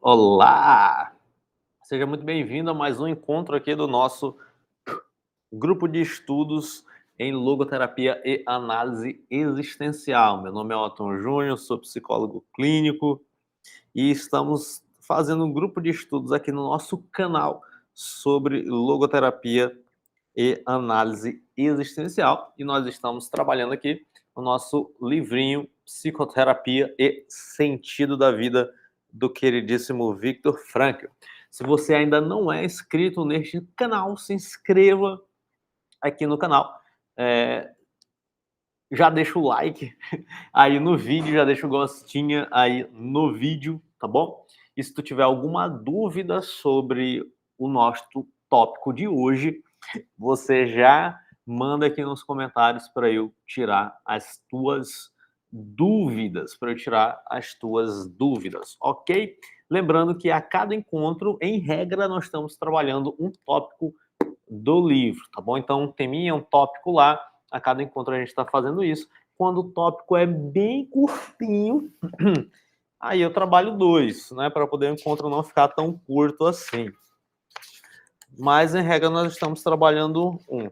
Olá! Seja muito bem-vindo a mais um encontro aqui do nosso grupo de estudos em logoterapia e análise existencial. Meu nome é Otton Júnior, sou psicólogo clínico e estamos fazendo um grupo de estudos aqui no nosso canal sobre logoterapia e análise existencial. E nós estamos trabalhando aqui o nosso livrinho Psicoterapia e Sentido da Vida, do queridíssimo Viktor Frankl. Se você ainda não é inscrito neste canal, se inscreva aqui no canal. Já deixa o like aí no vídeo, já deixa o gostinho aí no vídeo, tá bom? E se tu tiver alguma dúvida sobre o nosso tópico de hoje, você já manda aqui nos comentários para eu tirar as tuas dúvidas, ok? Lembrando que a cada encontro, em regra, nós estamos trabalhando um tópico do livro, tá bom? Então, um teminha, um tópico lá, a cada encontro a gente está fazendo isso. Quando o tópico é bem curtinho, aí eu trabalho dois, né, para poder o encontro não ficar tão curto assim. Mas, em regra, nós estamos trabalhando um.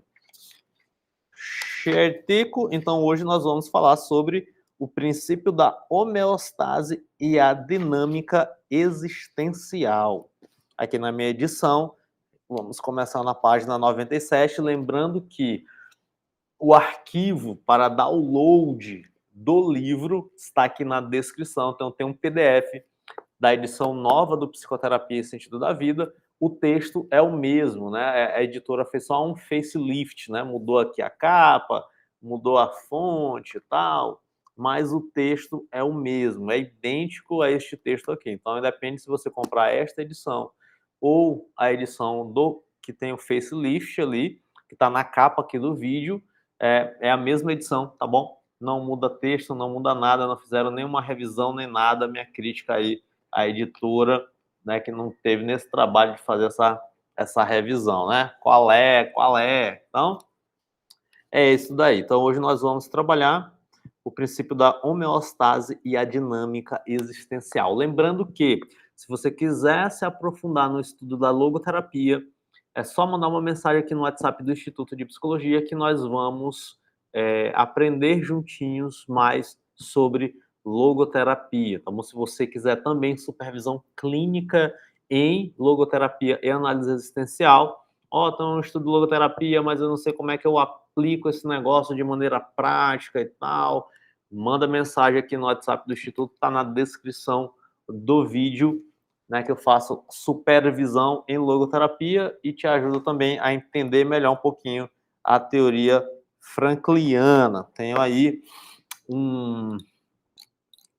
Certico, então hoje nós vamos falar sobre o princípio da homeostase e a dinâmica existencial. Aqui na minha edição, vamos começar na página 97, lembrando que o arquivo para download do livro está aqui na descrição, então tem um PDF da edição nova do Psicoterapia e Sentido da Vida. O texto é o mesmo, né? A editora fez só um facelift, né? Mudou aqui a capa, mudou a fonte e tal, mas o texto é o mesmo, é idêntico a este texto aqui. Então, depende se você comprar esta edição ou a edição do que tem o facelift ali, que está na capa aqui do vídeo, é a mesma edição, tá bom? Não muda texto, não muda nada, não fizeram nenhuma revisão nem nada. Minha crítica aí a editora, né, que não teve nesse trabalho de fazer essa revisão, né? Qual é? Então, é isso daí. Então, hoje nós vamos trabalhar o princípio da homeostase e a dinâmica existencial. Lembrando que, se você quiser se aprofundar no estudo da logoterapia, é só mandar uma mensagem aqui no WhatsApp do Instituto de Psicologia que nós vamos aprender juntinhos mais sobre logoterapia. Então, se você quiser também supervisão clínica em logoterapia e análise existencial, então eu estudo logoterapia, mas eu não sei como é que eu aplico esse negócio de maneira prática e tal, manda mensagem aqui no WhatsApp do Instituto, está na descrição do vídeo, né, que eu faço supervisão em logoterapia e te ajudo também a entender melhor um pouquinho a teoria frankliana. Tenho aí um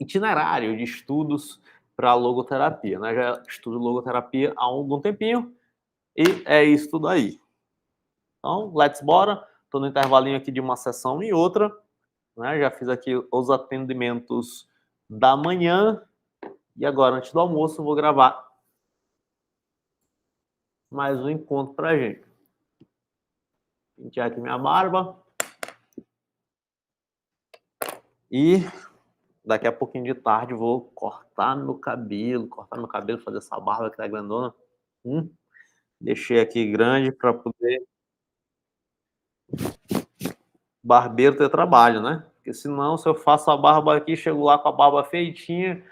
itinerário de estudos para logoterapia, né? Já estudo logoterapia há algum tempinho e é isso tudo aí. Então, let's bora. Estou no intervalinho aqui de uma sessão e outra, né? Já fiz aqui os atendimentos da manhã e agora, antes do almoço, eu vou gravar mais um encontro pra gente. Pentear aqui minha barba. E daqui a pouquinho de tarde vou cortar meu cabelo, fazer essa barba que tá grandona. Deixei aqui grande para poder barbeiro ter trabalho, né? Porque senão, se eu faço a barba aqui, chego lá com a barba feitinha,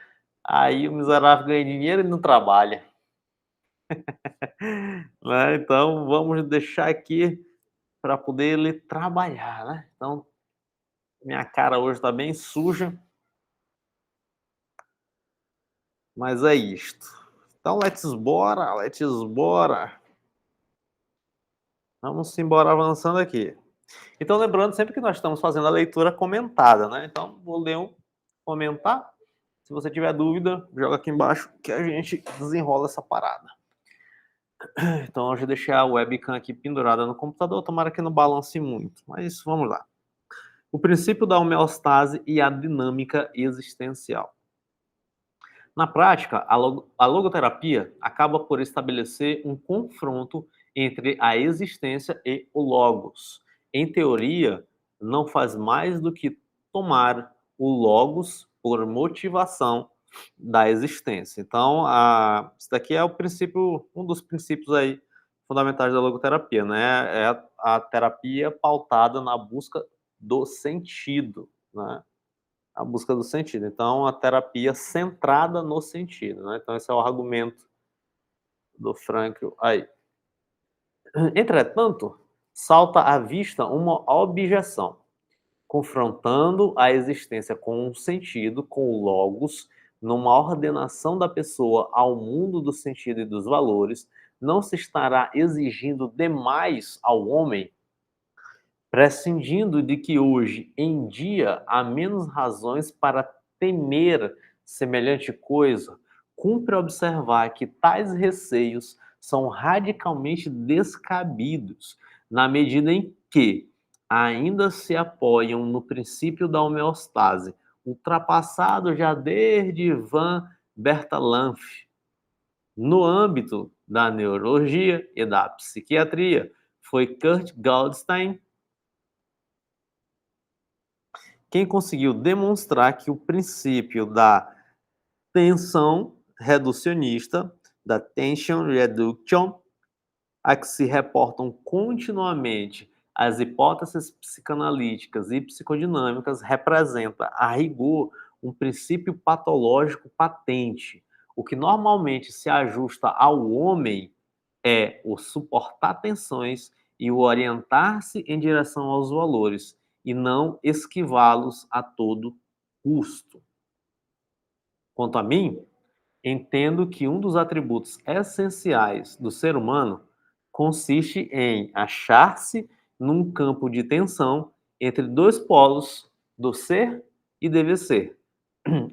aí o miserável ganha dinheiro e não trabalha. Né? Então, vamos deixar aqui para poder ele trabalhar, né? Então, minha cara hoje está bem suja, mas é isto. Então, let's bora. Vamos embora avançando aqui. Então, lembrando sempre que nós estamos fazendo a leitura comentada, né? Então, vou ler um comentar. Se você tiver dúvida, joga aqui embaixo que a gente desenrola essa parada. Então, eu já deixei a webcam aqui pendurada no computador, tomara que não balance muito, mas vamos lá. O princípio da homeostase e a dinâmica existencial. Na prática, a logoterapia acaba por estabelecer um confronto entre a existência e o logos. Em teoria, não faz mais do que tomar o logos por motivação da existência. Então, isso daqui é o princípio, um dos princípios aí fundamentais da logoterapia, né? É a terapia pautada na busca do sentido, né? A busca do sentido. Então, a terapia centrada no sentido, né? Então, esse é o argumento do Frankl aí. Entretanto, salta à vista uma objeção, confrontando a existência com um sentido, com o logos, numa ordenação da pessoa ao mundo do sentido e dos valores, não se estará exigindo demais ao homem, prescindindo de que hoje em dia há menos razões para temer semelhante coisa. Cumpre observar que tais receios são radicalmente descabidos, na medida em que ainda se apoiam no princípio da homeostase, ultrapassado já desde Van Bertalanffy, no âmbito da neurologia e da psiquiatria. Foi Kurt Goldstein quem conseguiu demonstrar que o princípio da tensão reducionista, da tension reduction, a que se reportam continuamente as hipóteses psicanalíticas e psicodinâmicas, representa, a rigor, um princípio patológico patente. O que normalmente se ajusta ao homem é o suportar tensões e o orientar-se em direção aos valores, e não esquivá-los a todo custo. Quanto a mim, entendo que um dos atributos essenciais do ser humano consiste em achar-se num campo de tensão entre dois polos do ser e dever ser,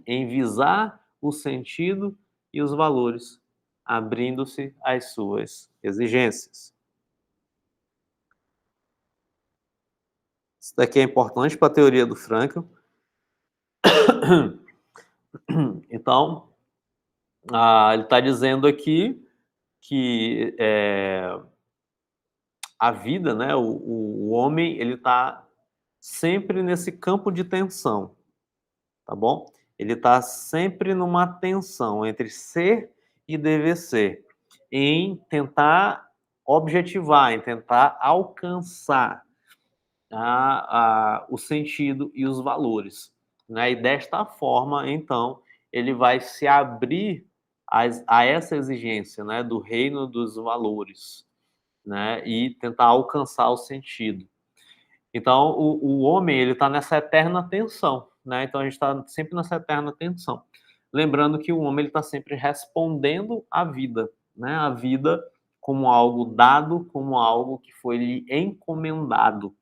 em visar o sentido e os valores, abrindo-se às suas exigências. Isso daqui é importante para a teoria do Frankl. Então, ele está dizendo aqui que a vida, né, o homem, ele está sempre nesse campo de tensão, tá bom? Ele está sempre numa tensão entre ser e dever ser, em tentar objetivar, em tentar alcançar o sentido e os valores, né? E desta forma, então, ele vai se abrir a essa exigência, né, do reino dos valores, né, e tentar alcançar o sentido. Então, o homem, ele está nessa eterna tensão, né? Então, a gente está sempre nessa eterna tensão. Lembrando que o homem está sempre respondendo à vida, né? A vida como algo dado, como algo que foi lhe encomendado.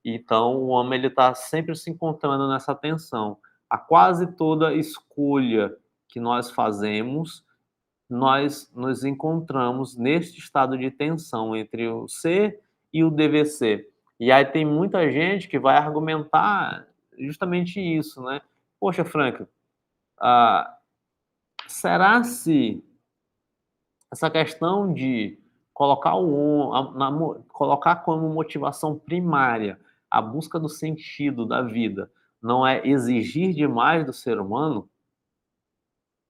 Então, o homem ele está sempre se encontrando nessa tensão. A quase toda escolha que nós fazemos, nós nos encontramos neste estado de tensão entre o ser e o dever ser. E aí tem muita gente que vai argumentar justamente isso, né? Poxa, Frank, ah, será se essa questão de colocar como motivação primária a busca do sentido da vida não é exigir demais do ser humano?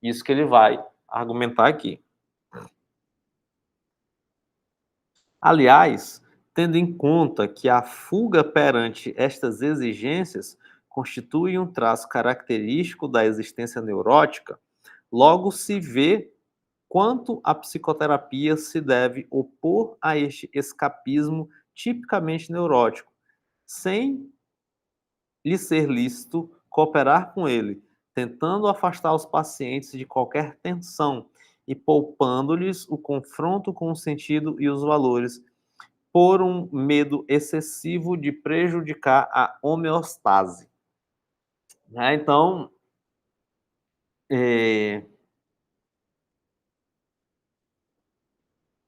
Isso que ele vai argumentar aqui. Aliás, tendo em conta que a fuga perante estas exigências constitui um traço característico da existência neurótica, logo se vê quanto a psicoterapia se deve opor a este escapismo tipicamente neurótico, sem lhe ser lícito cooperar com ele, tentando afastar os pacientes de qualquer tensão e poupando-lhes o confronto com o sentido e os valores, por um medo excessivo de prejudicar a homeostase. Né? Então,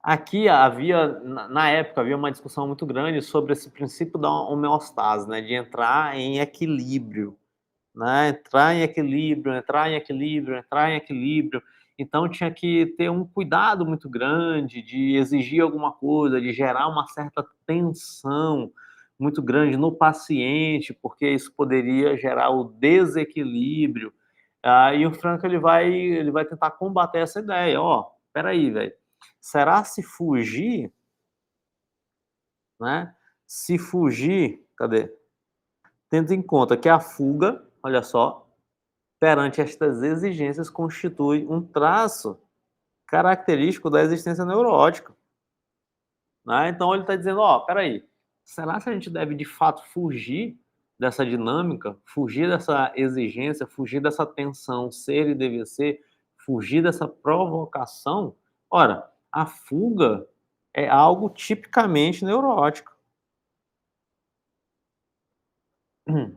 aqui havia, na época, havia uma discussão muito grande sobre esse princípio da homeostase, né? De entrar em equilíbrio, né? Entrar em equilíbrio, entrar em equilíbrio, entrar em equilíbrio. Então tinha que ter um cuidado muito grande de exigir alguma coisa, de gerar uma certa tensão muito grande no paciente, porque isso poderia gerar o desequilíbrio. Aí o Franco ele vai tentar combater essa ideia. Ó, espera aí, velho. Será se fugir, né? Se fugir, cadê? Tendo em conta que a fuga, olha só, perante estas exigências constitui um traço característico da existência neurótica, né? Então ele está dizendo, ó, peraí, será que a gente deve de fato fugir dessa dinâmica, fugir dessa exigência, fugir dessa tensão ser e dever ser, fugir dessa provocação? Ora, a fuga é algo tipicamente neurótico,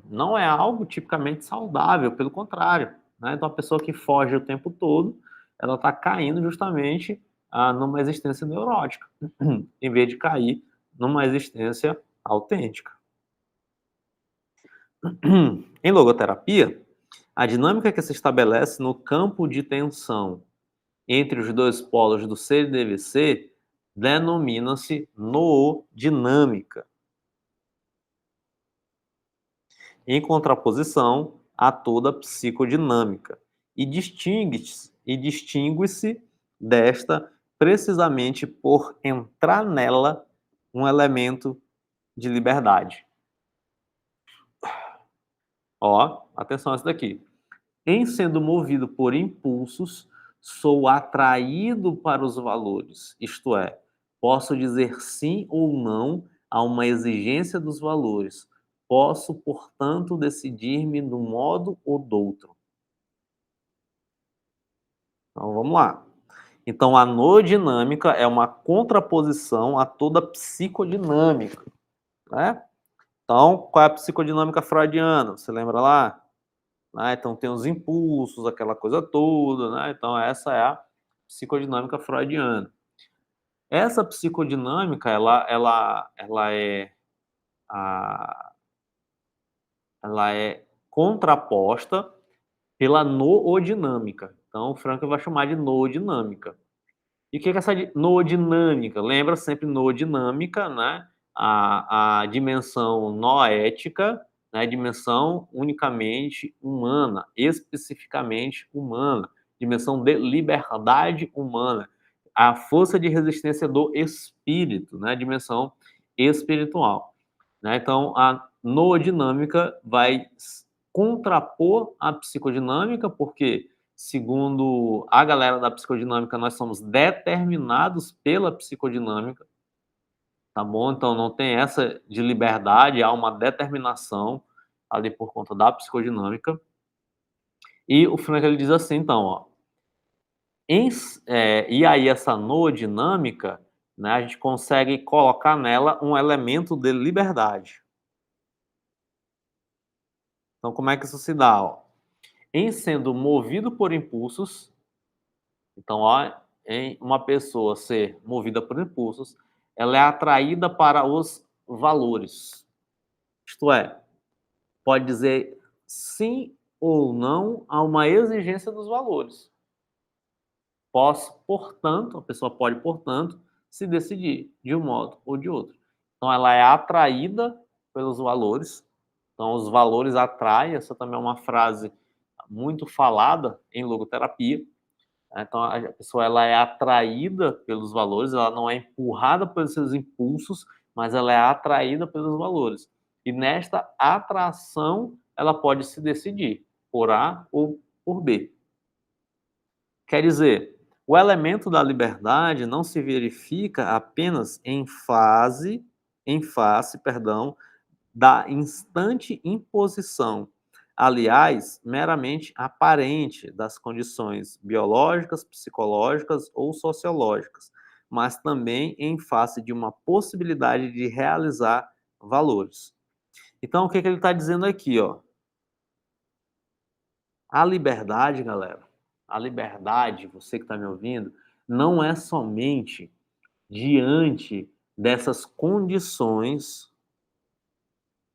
não é algo tipicamente saudável, pelo contrário, né? Então a pessoa que foge o tempo todo, ela está caindo justamente numa existência neurótica, em vez de cair numa existência autêntica. Em logoterapia, a dinâmica que se estabelece no campo de tensão entre os dois polos do ser e dever ser denomina-se noodinâmica, em contraposição a toda psicodinâmica, e distingue-se desta precisamente por entrar nela um elemento de liberdade. Ó, atenção a isso daqui. Em sendo movido por impulsos, sou atraído para os valores, isto é, posso dizer sim ou não a uma exigência dos valores. Posso, portanto, decidir-me de um modo ou do outro. Então vamos lá. Então a noodinâmica é uma contraposição a toda psicodinâmica, né? Então, qual é a psicodinâmica freudiana? Você lembra lá? Então tem os impulsos, aquela coisa toda, né? Então essa é a psicodinâmica freudiana. Essa psicodinâmica, a, ela é contraposta pela noodinâmica. Então o Frank vai chamar de noodinâmica. E o que é essa noodinâmica? Lembra sempre noodinâmica, né? A dimensão noética, né? Dimensão unicamente humana, especificamente humana, dimensão de liberdade humana, a força de resistência do espírito, né? Dimensão espiritual, né? Então a noodinâmica vai contrapor a psicodinâmica, porque segundo a galera da psicodinâmica, nós somos determinados pela psicodinâmica, tá bom? Então não tem essa de liberdade, há uma determinação ali por conta da psicodinâmica. E o Frank ele diz assim, então, ó, e aí essa noodinâmica, né, a gente consegue colocar nela um elemento de liberdade. Então como é que isso se dá? Ó? Em sendo movido por impulsos, então, ó, em uma pessoa ser movida por impulsos, ela é atraída para os valores. Isto é, pode dizer sim ou não a uma exigência dos valores. Posso, portanto, a pessoa pode, portanto, se decidir de um modo ou de outro. Então, ela é atraída pelos valores. Então, os valores atraem. Essa também é uma frase muito falada em logoterapia. Então a pessoa ela é atraída pelos valores, ela não é empurrada pelos seus impulsos, mas ela é atraída pelos valores. E nesta atração ela pode se decidir por A ou por B. Quer dizer, o elemento da liberdade não se verifica apenas em face, da instante imposição, aliás, meramente aparente das condições biológicas, psicológicas ou sociológicas, mas também em face de uma possibilidade de realizar valores. Então, o que ele está dizendo aqui, ó? A liberdade, galera, a liberdade, você que está me ouvindo, não é somente diante dessas condições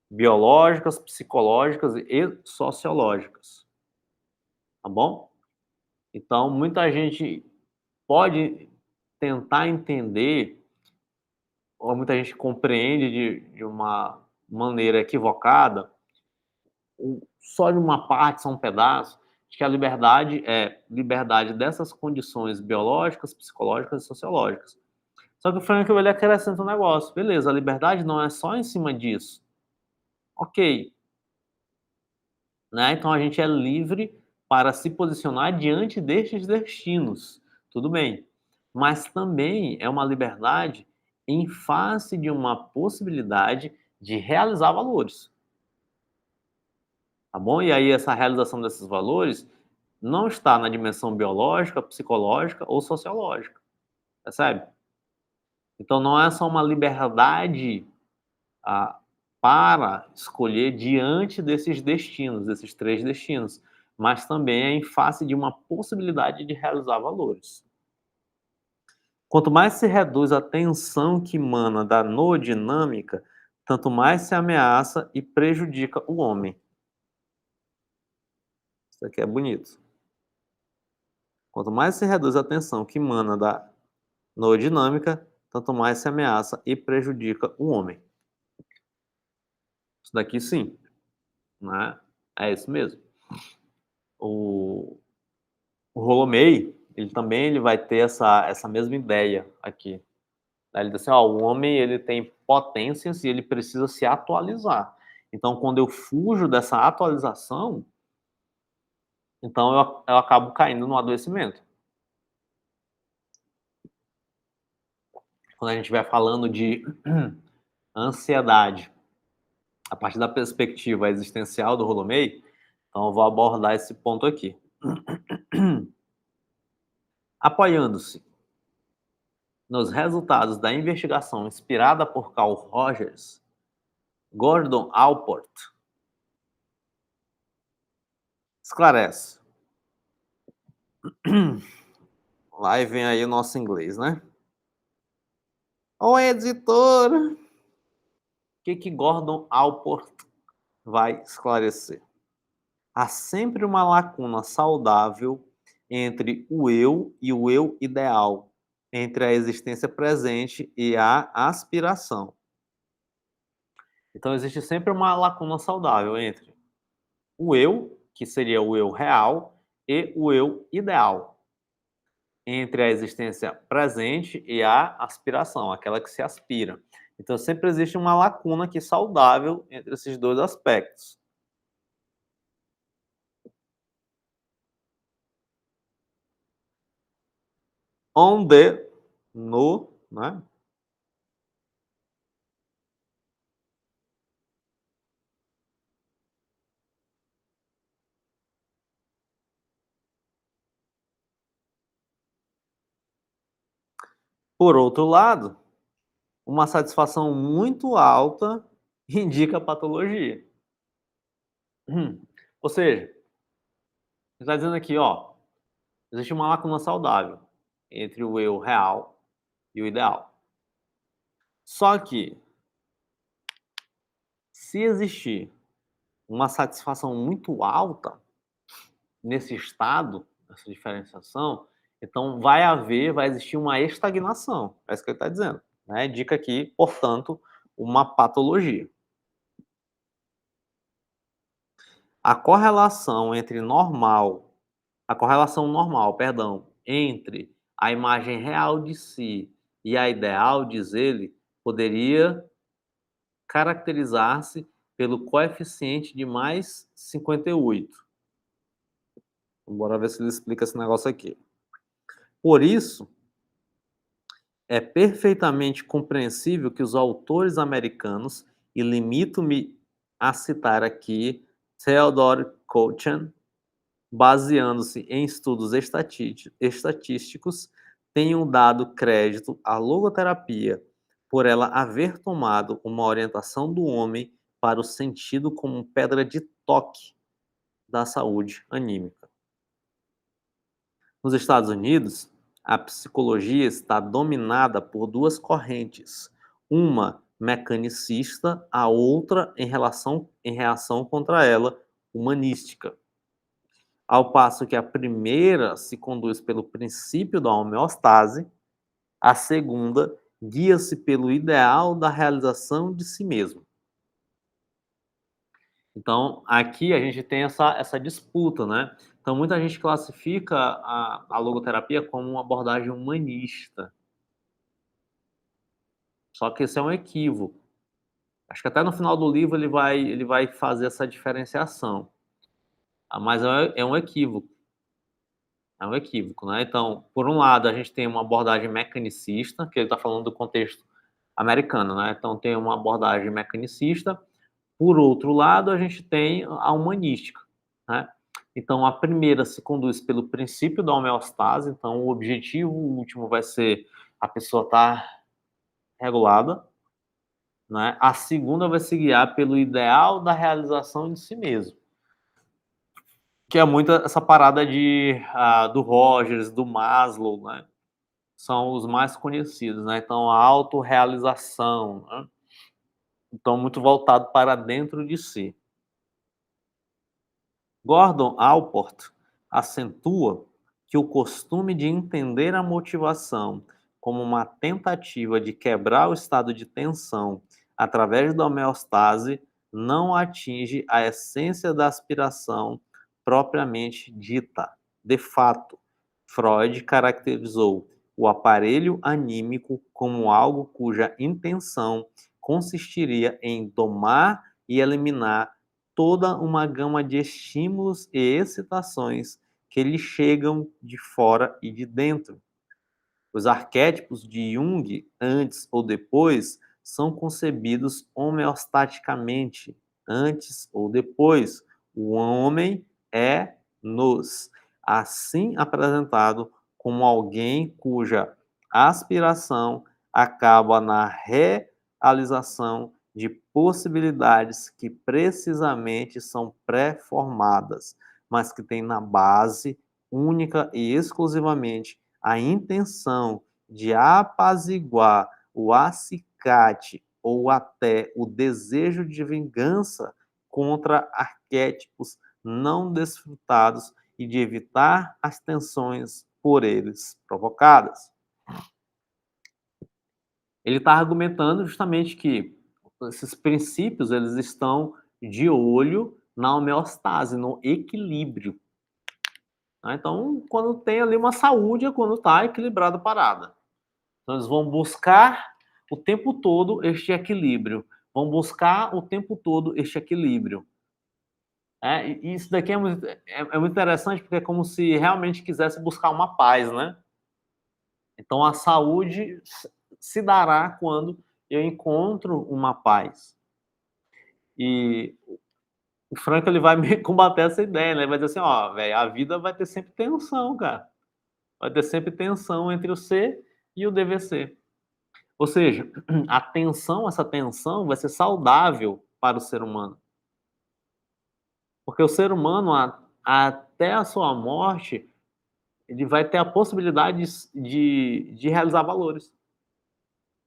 biológicas, psicológicas e sociológicas, tá bom? Então, muita gente pode tentar entender, ou muita gente compreende de uma maneira equivocada, só de uma parte, só um pedaço, de que a liberdade é liberdade dessas condições biológicas, psicológicas e sociológicas. Só que o Frankl ele acrescenta um negócio. Beleza, a liberdade não é só em cima disso. Ok. Né? Então a gente é livre para se posicionar diante destes destinos. Tudo bem. Mas também é uma liberdade em face de uma possibilidade de realizar valores. Tá bom? E aí essa realização desses valores não está na dimensão biológica, psicológica ou sociológica. Percebe? Então não é só uma liberdade ah, para escolher diante desses destinos, desses três destinos, mas também é em face de uma possibilidade de realizar valores. Quanto mais se reduz a tensão que emana da noodinâmica, tanto mais se ameaça e prejudica o homem. Isso aqui é bonito. Quanto mais se reduz a tensão que emana da noodinâmica, tanto mais se ameaça e prejudica o homem. Isso daqui sim, né? É isso mesmo. O, o Rolomei, ele vai ter essa mesma ideia aqui. Ele diz assim, ó, o homem ele tem potências e ele precisa se atualizar. Então, quando eu fujo dessa atualização, então eu acabo caindo no adoecimento. Quando a gente estiver falando de ansiedade, a partir da perspectiva existencial do Rolomei, então eu vou abordar esse ponto aqui. Apoiando-se nos resultados da investigação inspirada por Carl Rogers, Gordon Allport esclarece. Lá e vem aí o nosso inglês, né? Ô, editor! O que Gordon Allport vai esclarecer? Há sempre uma lacuna saudável entre o eu e o eu ideal, entre a existência presente e a aspiração. Então, existe sempre uma lacuna saudável entre o eu, que seria o eu real, e o eu ideal, entre a existência presente e a aspiração, aquela que se aspira. Então, sempre existe uma lacuna aqui saudável entre esses dois aspectos. Onde, no, né? Por outro lado, uma satisfação muito alta indica patologia. Ou seja, está dizendo aqui, ó, existe uma lacuna saudável entre o eu real e o ideal. Só que, se existir uma satisfação muito alta nesse estado, nessa diferenciação, então vai existir uma estagnação. É isso que ele está dizendo. Né? Indica aqui, portanto, uma patologia. A correlação normal, perdão, entre a imagem real de si e a ideal, diz ele, poderia caracterizar-se pelo coeficiente de mais 58. Bora ver se ele explica esse negócio aqui. Por isso, é perfeitamente compreensível que os autores americanos, e limito-me a citar aqui Theodore Cochrane, baseando-se em estudos estatísticos, tenham dado crédito à logoterapia por ela haver tomado uma orientação do homem para o sentido como pedra de toque da saúde anímica. Nos Estados Unidos, a psicologia está dominada por duas correntes, uma mecanicista, a outra em reação contra ela, humanística. Ao passo que a primeira se conduz pelo princípio da homeostase, a segunda guia-se pelo ideal da realização de si mesmo. Então, aqui a gente tem essa disputa, né? Então, muita gente classifica a logoterapia como uma abordagem humanista. Só que esse é um equívoco. Acho que até no final do livro ele vai fazer essa diferenciação. Mas é um equívoco. É um equívoco, né? Então, por um lado, a gente tem uma abordagem mecanicista, que ele está falando do contexto americano, né? Então, tem uma abordagem mecanicista. Por outro lado, a gente tem a humanística, né? Então, a primeira se conduz pelo princípio da homeostase. Então, o objetivo último vai ser a pessoa estar regulada, né? A segunda vai se guiar pelo ideal da realização de si mesmo, que é muito essa parada do Rogers, do Maslow, né? São os mais conhecidos, né? Então, a autorrealização, né? Então, muito voltado para dentro de si. Gordon Allport acentua que o costume de entender a motivação como uma tentativa de quebrar o estado de tensão através da homeostase não atinge a essência da aspiração propriamente dita. De fato, Freud caracterizou o aparelho anímico como algo cuja intenção consistiria em domar e eliminar toda uma gama de estímulos e excitações que lhe chegam de fora e de dentro. Os arquétipos de Jung, antes ou depois, são concebidos homeostaticamente, antes ou depois. O homem é nos, assim apresentado como alguém cuja aspiração acaba na realização de possibilidades que precisamente são pré-formadas, mas que têm na base, única e exclusivamente, a intenção de apaziguar o acicate ou até o desejo de vingança contra arquétipos não desfrutados e de evitar as tensões por eles provocadas. Ele está argumentando justamente que esses princípios eles estão de olho na homeostase, no equilíbrio. Então, quando tem ali uma saúde, é quando está equilibrada a parada. Então, eles vão buscar o tempo todo este equilíbrio. Vão buscar o tempo todo este equilíbrio. E isso daqui é muito interessante, porque é como se realmente quisesse buscar uma paz, né? Então, a saúde se dará quando eu encontro uma paz. E o Franco ele vai me combater essa ideia, né? Ele vai dizer assim, ó, velho, a vida vai ter sempre tensão, cara. Vai ter sempre tensão entre o ser e o dever ser. Ou seja, essa tensão vai ser saudável para o ser humano. Porque o ser humano, até a sua morte, ele vai ter a possibilidade de realizar valores.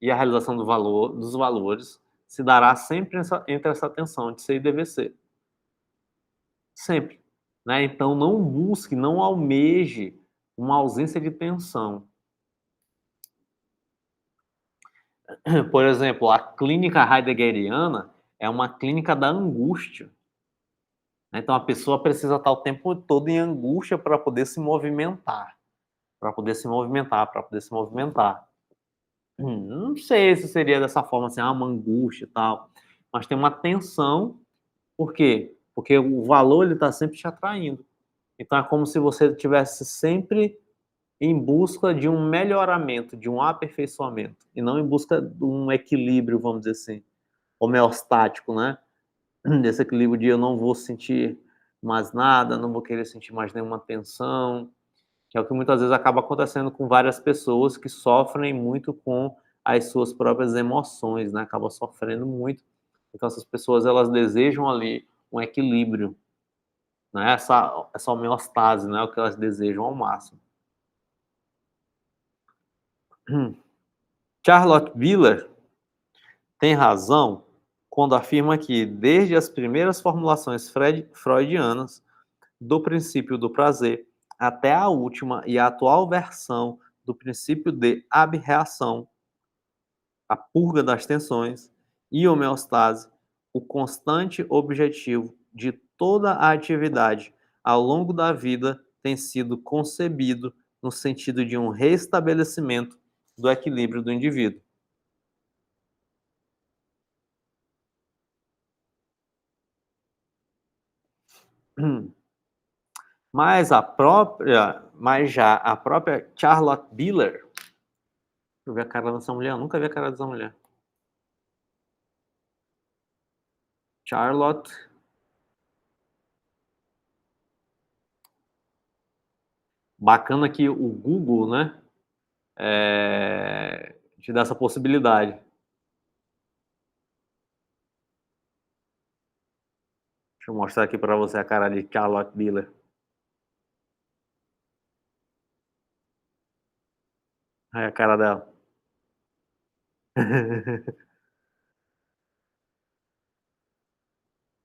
E a realização dos valores se dará sempre entre essa tensão de ser e dever ser. Sempre. Né? Então, não busque, não almeje uma ausência de tensão. Por exemplo, a clínica heideggeriana é uma clínica da angústia. Então, a pessoa precisa estar o tempo todo em angústia para poder se movimentar. Para poder se movimentar, para poder se movimentar. Não sei se seria dessa forma, assim, uma angústia e tal. Mas tem uma tensão. Por quê? Porque o valor ele está sempre te atraindo. Então, é como se você estivesse sempre em busca de um melhoramento, de um aperfeiçoamento. E não em busca de um equilíbrio, vamos dizer assim, homeostático, né? Desse equilíbrio de eu não vou sentir mais nada, não vou querer sentir mais nenhuma tensão, que é o que muitas vezes acaba acontecendo com várias pessoas que sofrem muito com as suas próprias emoções, né? Acabam sofrendo muito. Então essas pessoas elas desejam ali um equilíbrio, né? Essa homeostase, né? O que elas desejam ao máximo. Charlotte Wheeler tem razão quando afirma que, desde as primeiras formulações freudianas do princípio do prazer até a última e a atual versão do princípio de abreação, a purga das tensões e homeostase, o constante objetivo de toda a atividade ao longo da vida tem sido concebido no sentido de um restabelecimento do equilíbrio do indivíduo. Mas já a própria Charlotte Miller, deixa eu ver a cara dessa mulher, eu nunca vi a cara dessa mulher. Charlotte, bacana que o Google, né, te dá essa possibilidade. Deixa eu mostrar aqui para você a cara de Charlotte Miller. Aí a cara dela.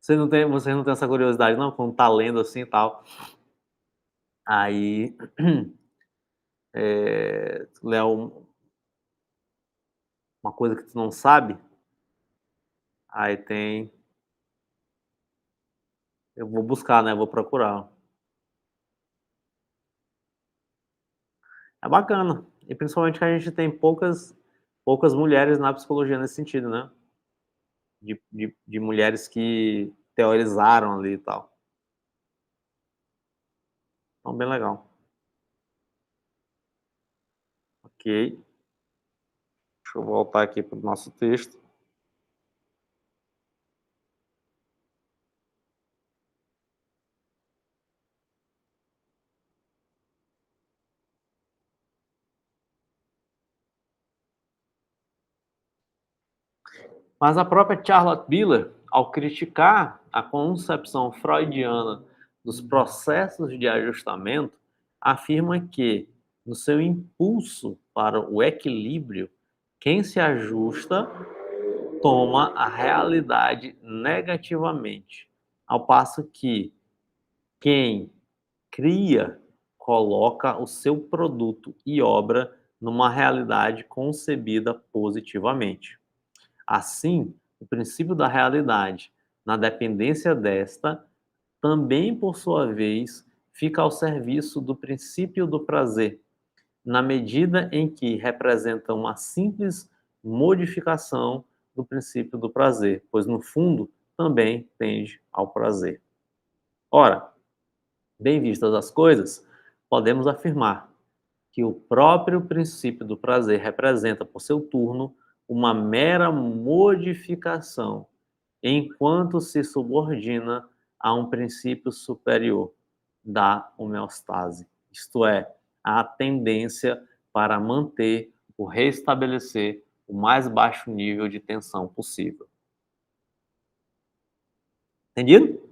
Você não tem essa curiosidade, não? Quando tá lendo assim e tal. Aí, Léo, uma coisa que tu não sabe, aí tem. Eu vou buscar, né? Vou procurar. É bacana. E principalmente que a gente tem poucas mulheres na psicologia nesse sentido, né? De mulheres que teorizaram ali e tal. Então, bem legal. Ok. Deixa eu voltar aqui para o nosso texto. Mas a própria Charlotte Miller, ao criticar a concepção freudiana dos processos de ajustamento, afirma que, no seu impulso para o equilíbrio, quem se ajusta toma a realidade negativamente, ao passo que quem cria coloca o seu produto e obra numa realidade concebida positivamente. Assim, o princípio da realidade, na dependência desta, também, por sua vez, fica ao serviço do princípio do prazer, na medida em que representa uma simples modificação do princípio do prazer, pois, no fundo, também tende ao prazer. Ora, bem vistas as coisas, podemos afirmar que o próprio princípio do prazer representa, por seu turno, uma mera modificação, enquanto se subordina a um princípio superior da homeostase, isto é, a tendência para manter ou restabelecer o mais baixo nível de tensão possível. Entendido?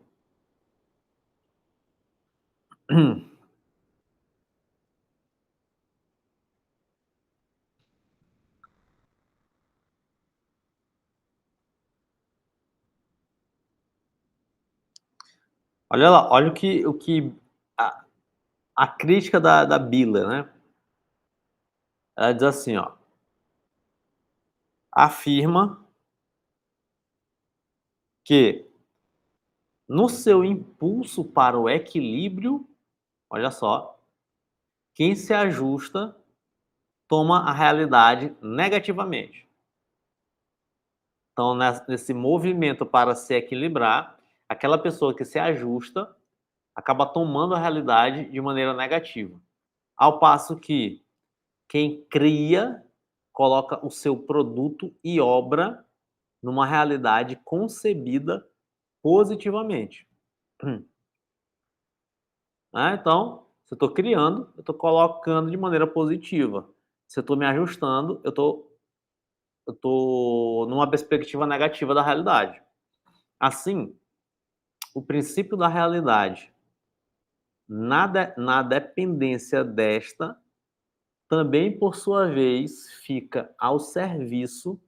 Olha lá, olha o que a crítica da Bila, né? Ela diz assim, ó, afirma que no seu impulso para o equilíbrio, olha só, quem se ajusta toma a realidade negativamente. Então, nesse movimento para se equilibrar, aquela pessoa que se ajusta acaba tomando a realidade de maneira negativa. Ao passo que quem cria coloca o seu produto e obra numa realidade concebida positivamente. Então, se eu estou criando, eu estou colocando de maneira positiva. Se eu estou me ajustando, eu tô numa perspectiva negativa da realidade. Assim, o princípio da realidade, na dependência desta, também, por sua vez, fica ao serviço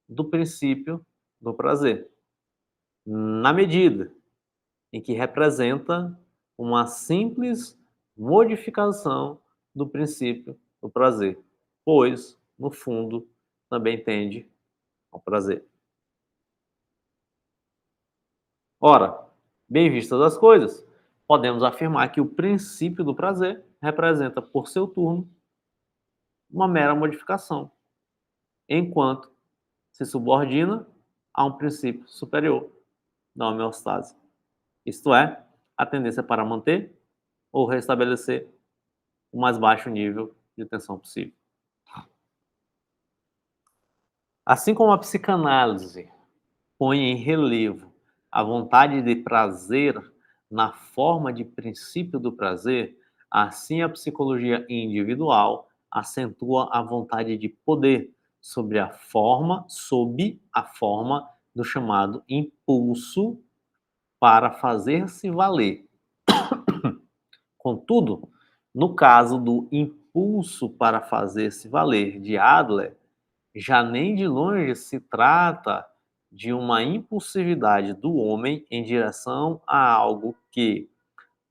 do princípio do prazer, na medida em que representa uma simples modificação do princípio do prazer, pois, no fundo, também tende ao prazer. Ora, Bem vistas as coisas, podemos afirmar que o princípio do prazer representa, por seu turno, uma mera modificação, enquanto se subordina a um princípio superior da homeostase, isto é, a tendência para manter ou restabelecer o mais baixo nível de tensão possível. Assim como a psicanálise põe em relevo a vontade de prazer na forma de princípio do prazer, assim a psicologia individual acentua a vontade de poder sob a forma do chamado impulso para fazer-se valer. Contudo, no caso do impulso para fazer-se valer de Adler, já nem de longe se trata de uma impulsividade do homem em direção a algo que,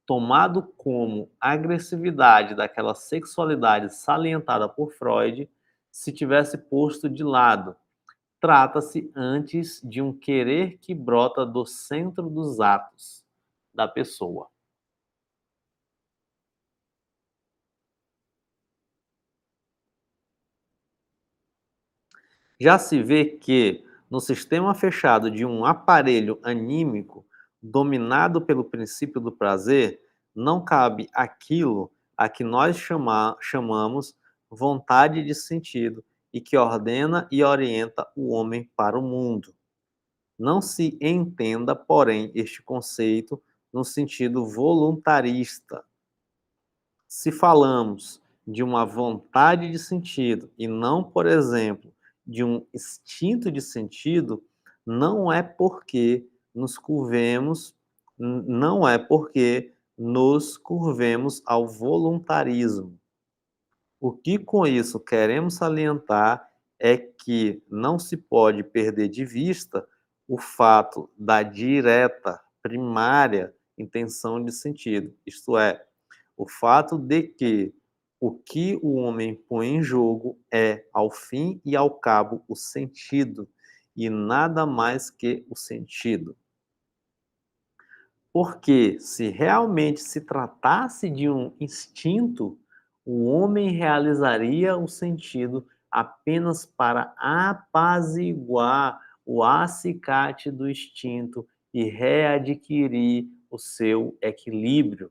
tomado como agressividade daquela sexualidade salientada por Freud, se tivesse posto de lado. Trata-se antes de um querer que brota do centro dos atos da pessoa. Já se vê que, no sistema fechado de um aparelho anímico dominado pelo princípio do prazer, não cabe aquilo a que nós chamamos vontade de sentido e que ordena e orienta o homem para o mundo. Não se entenda, porém, este conceito no sentido voluntarista. Se falamos de uma vontade de sentido e não, por exemplo, de um instinto de sentido, não é porque nos curvemos, não é porque nos curvemos ao voluntarismo. O que com isso queremos salientar é que não se pode perder de vista o fato da direta, primária intenção de sentido, isto é, o fato de que o homem põe em jogo é, ao fim e ao cabo, o sentido, e nada mais que o sentido. Porque se realmente se tratasse de um instinto, o homem realizaria o sentido apenas para apaziguar o acicate do instinto e readquirir o seu equilíbrio.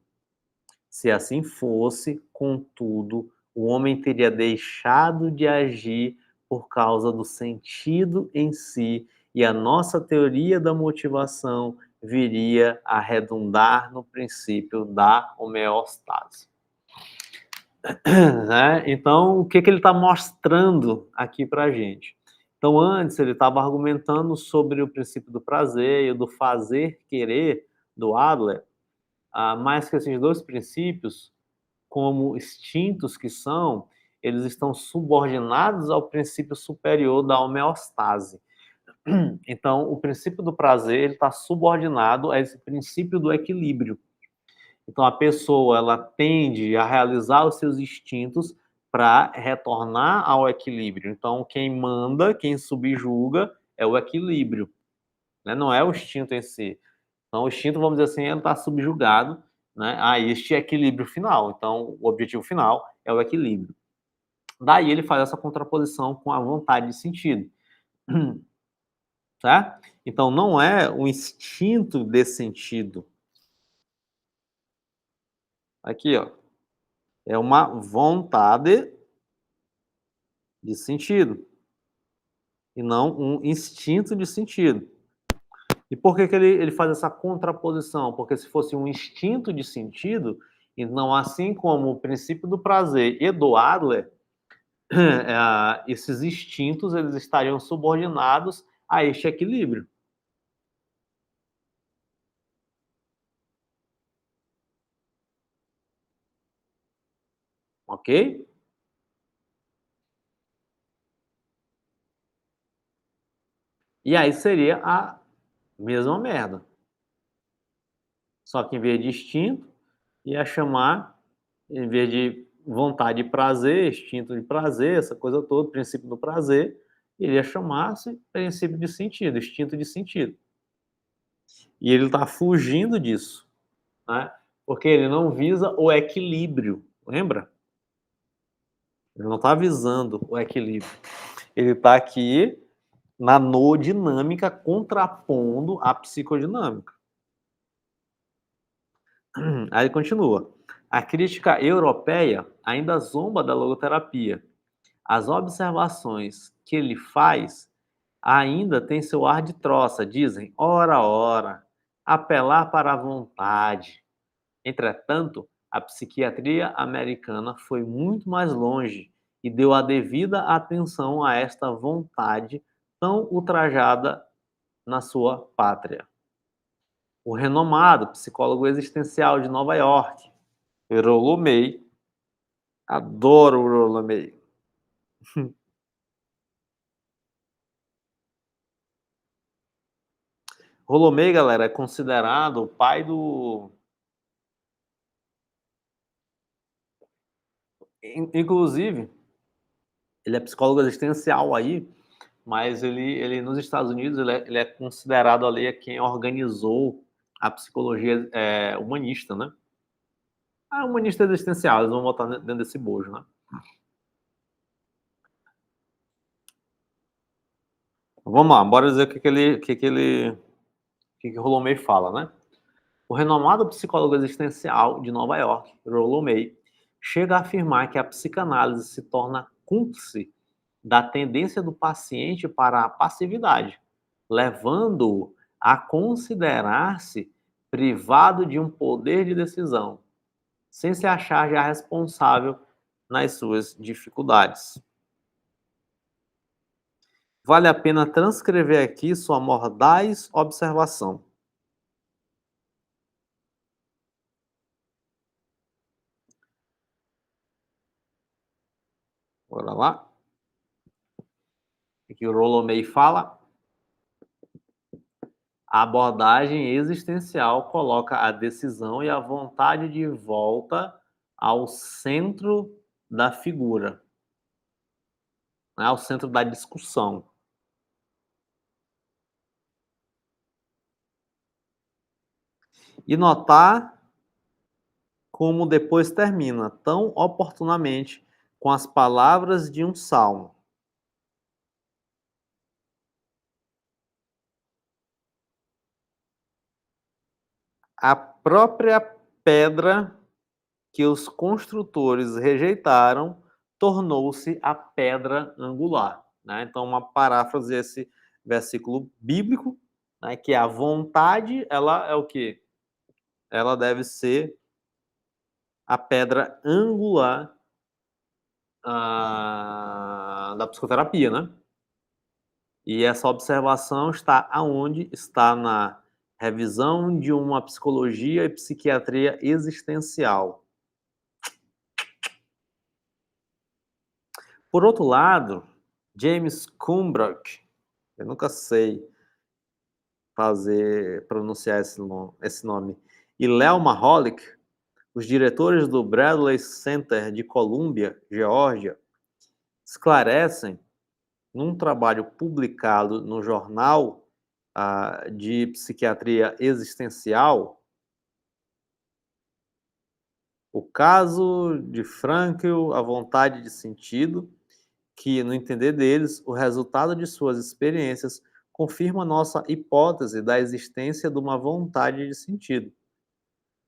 Se assim fosse, contudo, o homem teria deixado de agir por causa do sentido em si, e a nossa teoria da motivação viria a redundar no princípio da homeostase. Né? Então, o que ele está mostrando aqui para a gente? Então, antes ele estava argumentando sobre o princípio do prazer e do fazer-querer do Adler, mais que esses dois princípios, como instintos que são, eles estão subordinados ao princípio superior da homeostase. Então, o princípio do prazer está subordinado a esse princípio do equilíbrio. Então, a pessoa ela tende a realizar os seus instintos para retornar ao equilíbrio. Então, quem manda, quem subjuga é o equilíbrio, né? Não é o instinto em si. Então, o instinto, vamos dizer assim, ele está subjugado, né, a este equilíbrio final. Então, o objetivo final é o equilíbrio. Daí ele faz essa contraposição com a vontade de sentido. Tá? Então, não é o instinto de sentido. Aqui, ó. É uma vontade de sentido. E não um instinto de sentido. E por que ele faz essa contraposição? Porque se fosse um instinto de sentido, então, assim como o princípio do prazer e do Adler, esses instintos eles estariam subordinados a este equilíbrio. Ok? E aí seria a mesma merda. Só que em vez de instinto, ia chamar, em vez de vontade de prazer, instinto de prazer, essa coisa toda, princípio do prazer, ele ia chamar-se princípio de sentido, instinto de sentido. E ele está fugindo disso, né? Porque ele não visa o equilíbrio, lembra? Ele não está visando o equilíbrio. Ele está aqui na noodinâmica contrapondo a psicodinâmica. Aí continua. A crítica europeia ainda zomba da logoterapia. As observações que ele faz ainda têm seu ar de troça, dizem, ora, ora, apelar para a vontade. Entretanto, a psiquiatria americana foi muito mais longe e deu a devida atenção a esta vontade tão ultrajada na sua pátria. O renomado psicólogo existencial de Nova York, Rollo May, adoro o Rollo May. Rollo May, galera, é considerado o pai do... Inclusive, ele é psicólogo existencial aí, mas ele nos Estados Unidos, ele é considerado ali quem organizou a psicologia humanista, né? A humanista existencial, eles vão botar dentro desse bojo, né? Vamos lá, bora dizer o que Rollo May fala, né? O renomado psicólogo existencial de Nova York, Rollo May, chega a afirmar que a psicanálise se torna cúmplice da tendência do paciente para a passividade, levando-o a considerar-se privado de um poder de decisão, sem se achar já responsável nas suas dificuldades. Vale a pena transcrever aqui sua mordaz observação. Bora lá. Aqui o Rollo May fala. A abordagem existencial coloca a decisão e a vontade de volta ao centro da figura, né, ao centro da discussão. E notar como depois termina tão oportunamente com as palavras de um salmo. A própria pedra que os construtores rejeitaram tornou-se a pedra angular, né? Então, uma paráfrase desse versículo bíblico, né, que a vontade, ela é o quê? Ela deve ser a pedra angular da psicoterapia, né? E essa observação está aonde? Está na revisão de uma psicologia e psiquiatria existencial. Por outro lado, James Kumbrock, eu nunca sei pronunciar esse nome, e Leo Maholic, os diretores do Bradley Center de Columbia, Geórgia, esclarecem, num trabalho publicado no Jornal de Psiquiatria Existencial, o caso de Frankl, a vontade de sentido, que, no entender deles, o resultado de suas experiências confirma nossa hipótese da existência de uma vontade de sentido.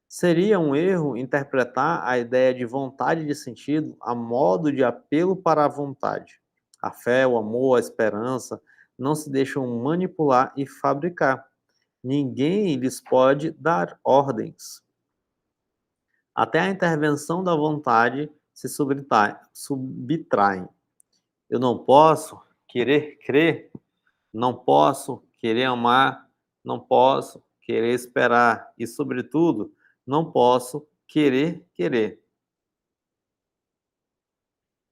Seria um erro interpretar a ideia de vontade de sentido a modo de apelo para a vontade. A fé, o amor, a esperança não se deixam manipular e fabricar. Ninguém lhes pode dar ordens. Até a intervenção da vontade se subtraem. Eu não posso querer crer, não posso querer amar, não posso querer esperar e, sobretudo, não posso querer querer.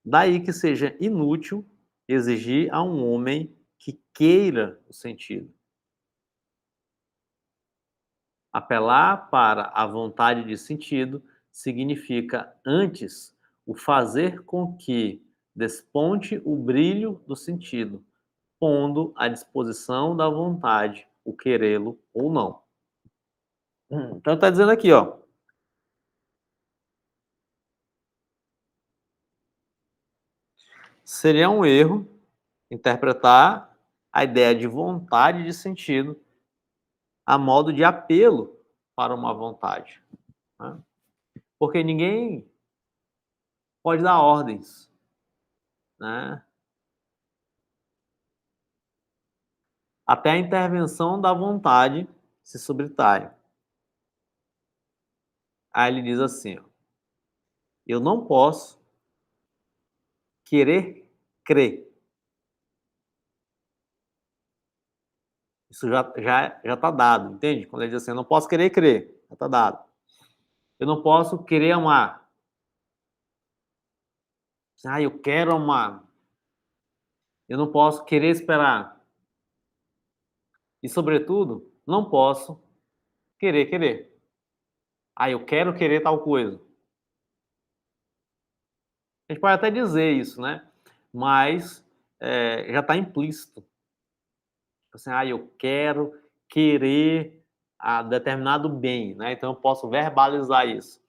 Daí que seja inútil exigir a um homem que queira o sentido. Apelar para a vontade de sentido significa, antes, o fazer com que desponte o brilho do sentido, pondo à disposição da vontade o querê-lo ou não. Então está dizendo aqui, ó, seria um erro interpretar a ideia de vontade de sentido a modo de apelo para uma vontade, né? Porque ninguém pode dar ordens, né? Até a intervenção da vontade se subtrai. Aí ele diz assim, ó, eu não posso querer crer. Isso já está dado, entende? Quando ele diz assim, eu não posso querer crer, já está dado. Eu não posso querer amar. Ah, eu quero amar. Eu não posso querer esperar. E, sobretudo, não posso querer. Ah, eu quero querer tal coisa. A gente pode até dizer isso, né? Mas já está implícito. Assim, ah, eu quero querer determinado bem, né? Então eu posso verbalizar isso.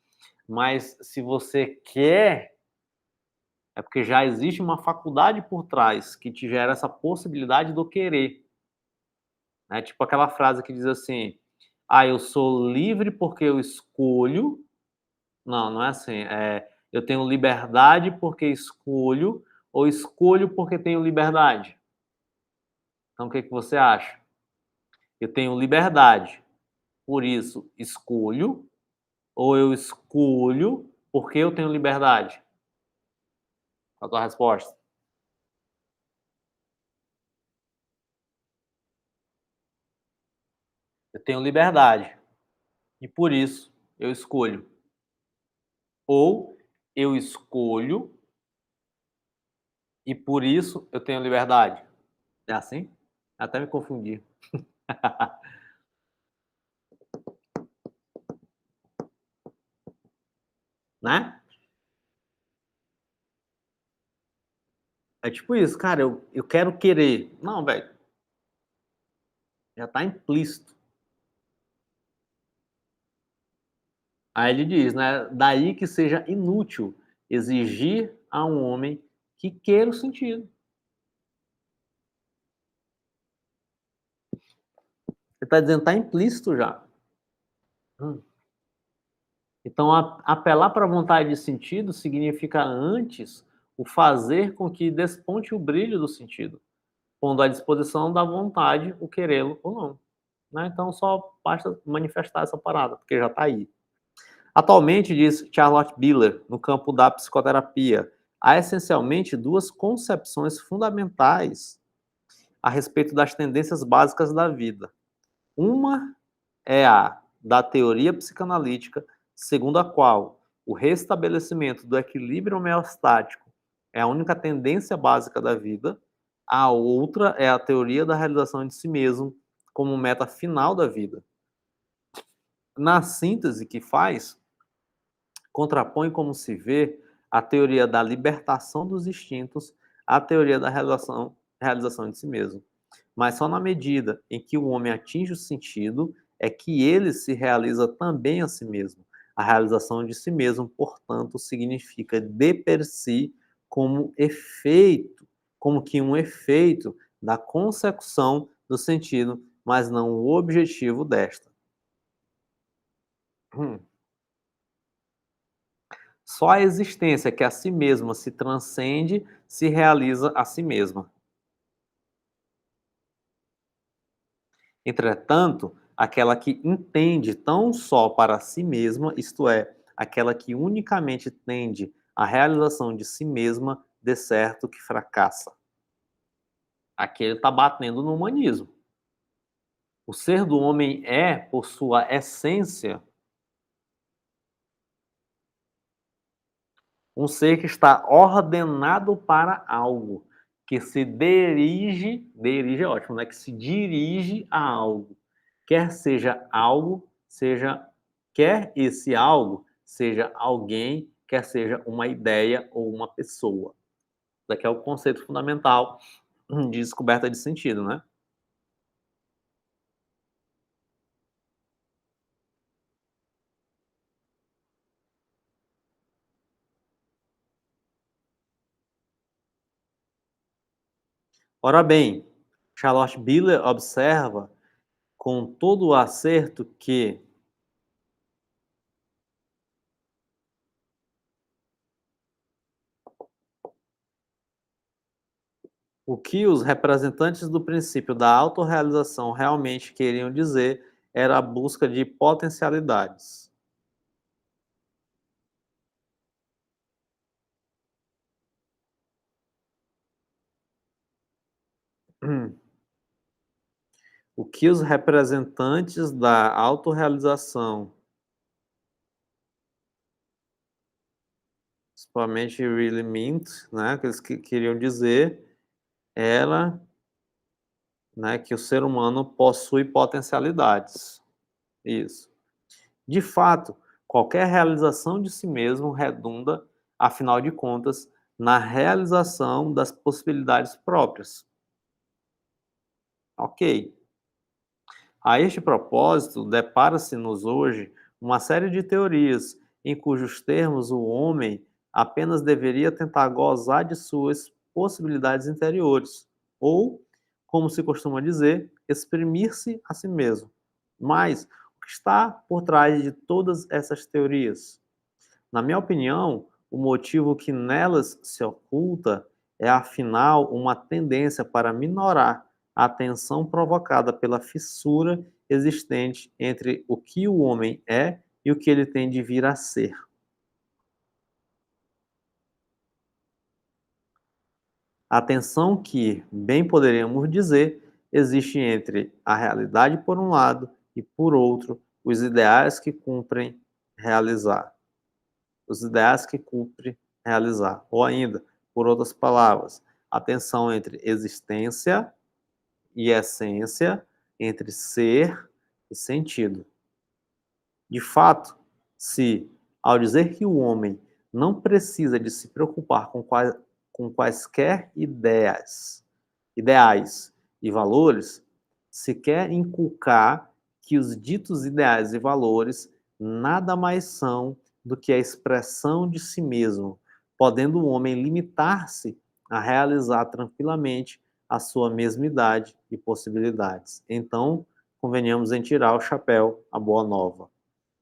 Mas se você quer, é porque já existe uma faculdade por trás que te gera essa possibilidade do querer, né? Tipo aquela frase que diz assim: "Ah, eu sou livre porque eu escolho". Não, não é assim. Eu tenho liberdade porque escolho ou escolho porque tenho liberdade. Então o que que você acha? Eu tenho liberdade, por isso escolho, ou eu escolho porque eu tenho liberdade? Qual a tua resposta? Eu tenho liberdade e por isso eu escolho. Ou eu escolho e por isso eu tenho liberdade. É assim? Até me confundi. Né? É tipo isso, cara, eu quero querer. Não, velho, já tá implícito. Aí ele diz, né? Daí que seja inútil exigir a um homem que queira o sentido. Ele está dizendo, está implícito já. Hum. Então, apelar para a vontade de sentido significa antes o fazer com que desponte o brilho do sentido, pondo à disposição da vontade o querê-lo ou não. Né? Então, só basta manifestar essa parada, porque já está aí. Atualmente, diz Charlotte Biller, no campo da psicoterapia, há essencialmente duas concepções fundamentais a respeito das tendências básicas da vida. Uma é a da teoria psicanalítica, segundo a qual o restabelecimento do equilíbrio homeostático é a única tendência básica da vida. A outra é a teoria da realização de si mesmo como meta final da vida. Na síntese que faz, contrapõe como se vê a teoria da libertação dos instintos à teoria da realização de si mesmo. Mas só na medida em que o homem atinge o sentido é que ele se realiza também a si mesmo. A realização de si mesmo, portanto, significa de per si como efeito, como que um efeito da consecução do sentido, mas não o objetivo desta. Só a existência que a si mesma se transcende se realiza a si mesma. Entretanto, aquela que entende tão só para si mesma, isto é, aquela que unicamente tende à realização de si mesma, de certo que fracassa. Aqui ele está batendo no humanismo. O ser do homem é, por sua essência, um ser que está ordenado para algo, que se dirige é ótimo, né? Que se dirige a algo. Quer seja algo, quer esse algo seja alguém, quer seja uma ideia ou uma pessoa. Daqui é o conceito fundamental de descoberta de sentido, né? Ora bem, Charlotte Biller observa com todo o acerto que o que os representantes do princípio da autorrealização realmente queriam dizer era a busca de potencialidades. O que os representantes da autorrealização, principalmente really meant, né, que eles queriam dizer, era, né, que o ser humano possui potencialidades. Isso. De fato, qualquer realização de si mesmo redunda, afinal de contas, na realização das possibilidades próprias. Ok. A este propósito, depara-se-nos hoje uma série de teorias em cujos termos o homem apenas deveria tentar gozar de suas possibilidades interiores, ou, como se costuma dizer, exprimir-se a si mesmo. Mas o que está por trás de todas essas teorias? Na minha opinião, o motivo que nelas se oculta é, afinal, uma tendência para minorar a tensão provocada pela fissura existente entre o que o homem é e o que ele tem de vir a ser. A tensão que, bem poderíamos dizer, existe entre a realidade por um lado e, por outro, os ideais que cumprem realizar. Os ideais que cumpre realizar. Ou ainda, por outras palavras, a tensão entre existência e essência, entre ser e sentido. De fato, se, ao dizer que o homem não precisa de se preocupar com quaisquer ideais e valores, se quer inculcar que os ditos ideais e valores nada mais são do que a expressão de si mesmo, podendo o homem limitar-se a realizar tranquilamente a sua mesmidade e possibilidades. Então, convenhamos em tirar o chapéu à boa nova.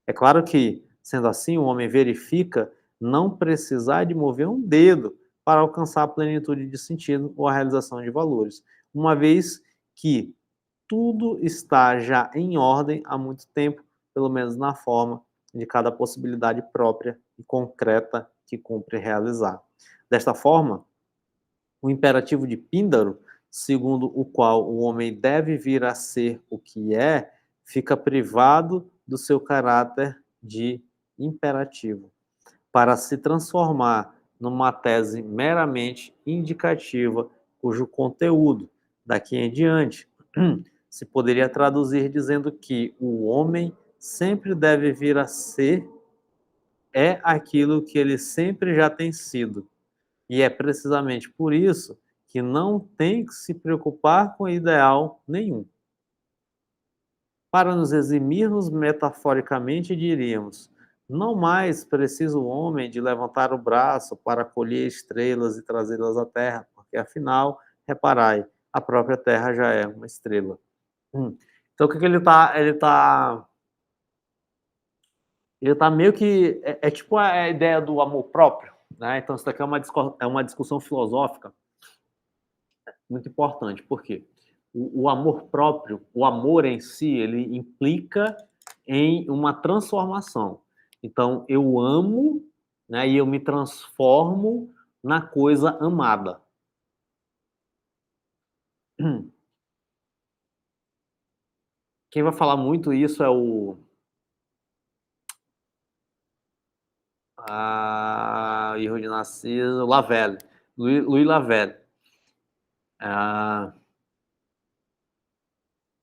É claro que, sendo assim, o homem verifica não precisar de mover um dedo para alcançar a plenitude de sentido ou a realização de valores, uma vez que tudo está já em ordem há muito tempo, pelo menos na forma de cada possibilidade própria e concreta que cumpre realizar. Desta forma, o imperativo de Píndaro, segundo o qual o homem deve vir a ser o que é, fica privado do seu caráter de imperativo, para se transformar numa tese meramente indicativa, cujo conteúdo, daqui em diante, se poderia traduzir dizendo que o homem sempre deve vir a ser é aquilo que ele sempre já tem sido. E é precisamente por isso que não tem que se preocupar com ideal nenhum. Para nos eximirmos metaforicamente, diríamos: não mais precisa o homem de levantar o braço para colher estrelas e trazê-las à terra, porque afinal, reparai, a própria terra já é uma estrela. Então, o que, que ele tá meio que é tipo a ideia do amor próprio, né? Então, isso daqui é uma discussão filosófica muito importante. Por quê? O amor próprio, o amor em si, ele implica em uma transformação. Então, eu amo, né, e eu me transformo na coisa amada. Quem vai falar muito isso é o erro de Narciso, Lavelle, Louis Lavelle. Ah,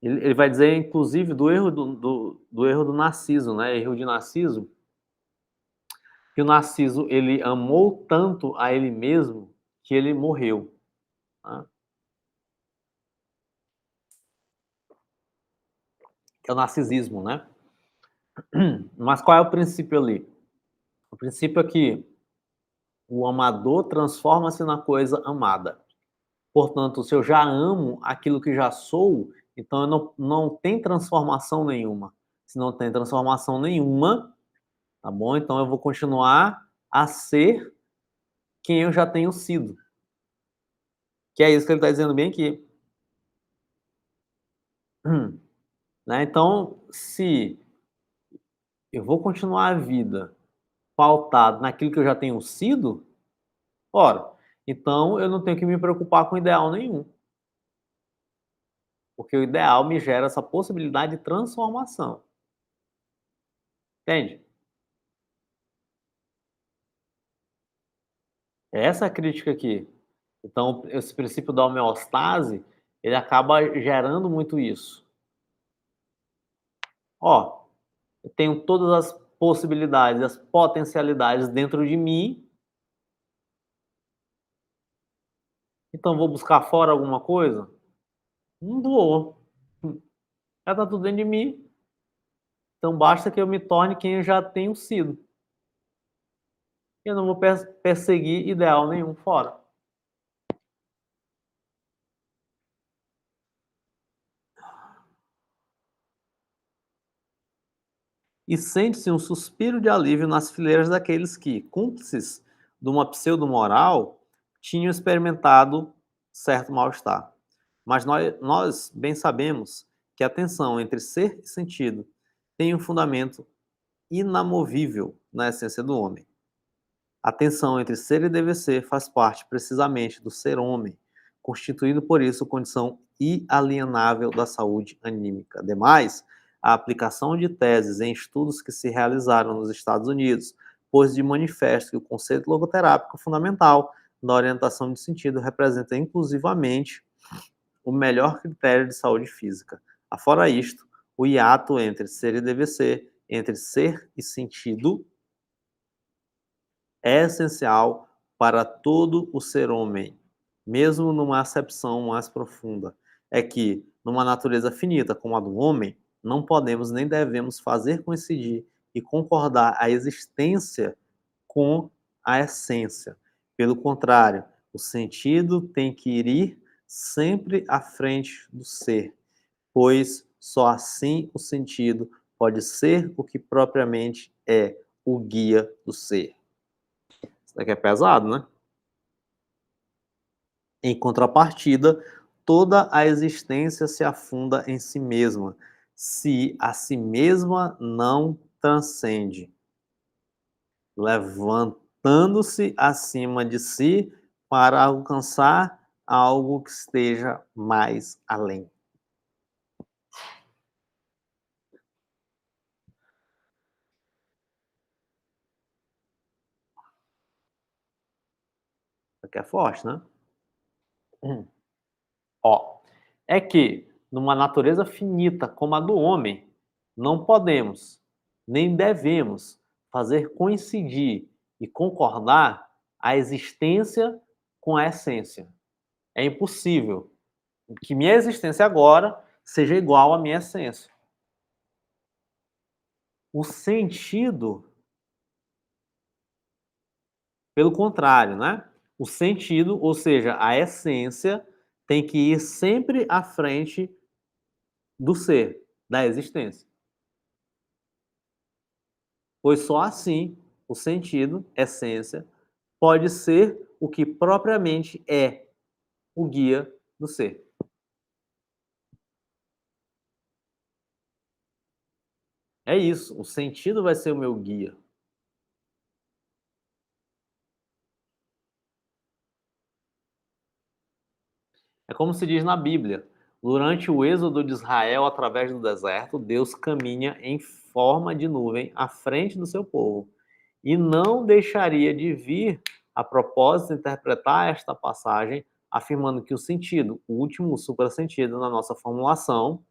ele vai dizer, inclusive, do erro do erro do Narciso, né? Erro de Narciso, que o Narciso ele amou tanto a ele mesmo que ele morreu. Tá? Que é o narcisismo, né? Mas qual é o princípio ali? O princípio é que o amador transforma-se na coisa amada. Portanto, se eu já amo aquilo que já sou, então eu não tem transformação nenhuma. Se não tem transformação nenhuma, tá bom? Então eu vou continuar a ser quem eu já tenho sido. Que é isso que ele está dizendo bem aqui. Né? Então, se eu vou continuar a vida pautado naquilo que eu já tenho sido, ora, então eu não tenho que me preocupar com ideal nenhum. Porque o ideal me gera essa possibilidade de transformação. Entende? É essa a crítica aqui. Então, esse princípio da homeostase, ele acaba gerando muito isso. Ó, eu tenho todas as possibilidades, as potencialidades dentro de mim, então vou buscar fora alguma coisa? Não vou. Já está tudo dentro de mim, então basta que eu me torne quem eu já tenho sido. Eu não vou perseguir ideal nenhum fora. E sente-se um suspiro de alívio nas fileiras daqueles que, cúmplices de uma pseudo-moral, tinham experimentado certo mal-estar. Mas nós bem sabemos que a tensão entre ser e sentido tem um fundamento inamovível na essência do homem. A tensão entre ser e dever ser faz parte precisamente do ser homem, constituído por isso condição inalienável da saúde anímica. Ademais, a aplicação de teses em estudos que se realizaram nos Estados Unidos pôs de manifesto que o conceito logoterápico fundamental da orientação de sentido representa inclusivamente o melhor critério de saúde física. Afora isto, o hiato entre ser e dever ser, entre ser e sentido, é essencial para todo o ser homem, mesmo numa acepção mais profunda. É que, numa natureza finita como a do homem, não podemos nem devemos fazer coincidir e concordar a existência com a essência. Pelo contrário, o sentido tem que ir sempre à frente do ser, pois só assim o sentido pode ser o que propriamente é o guia do ser. Isso daqui é pesado, né? Em contrapartida, toda a existência se afunda em si mesma, se a si mesma não transcende, levantando-se acima de si para alcançar algo que esteja mais além. Isso aqui é forte, né? Ó, é que numa natureza finita como a do homem, não podemos, nem devemos fazer coincidir e concordar a existência com a essência. É impossível que minha existência agora seja igual à minha essência. O sentido, pelo contrário, né? O sentido, ou seja, a essência, tem que ir sempre à frente do ser, da existência. Pois só assim o sentido, essência, pode ser o que propriamente é o guia do ser. É isso, o sentido vai ser o meu guia. É como se diz na Bíblia: durante o êxodo de Israel através do deserto, Deus caminha em forma de nuvem à frente do seu povo e não deixaria de vir a propósito interpretar esta passagem, afirmando que o sentido, o último suprassentido na nossa formulação,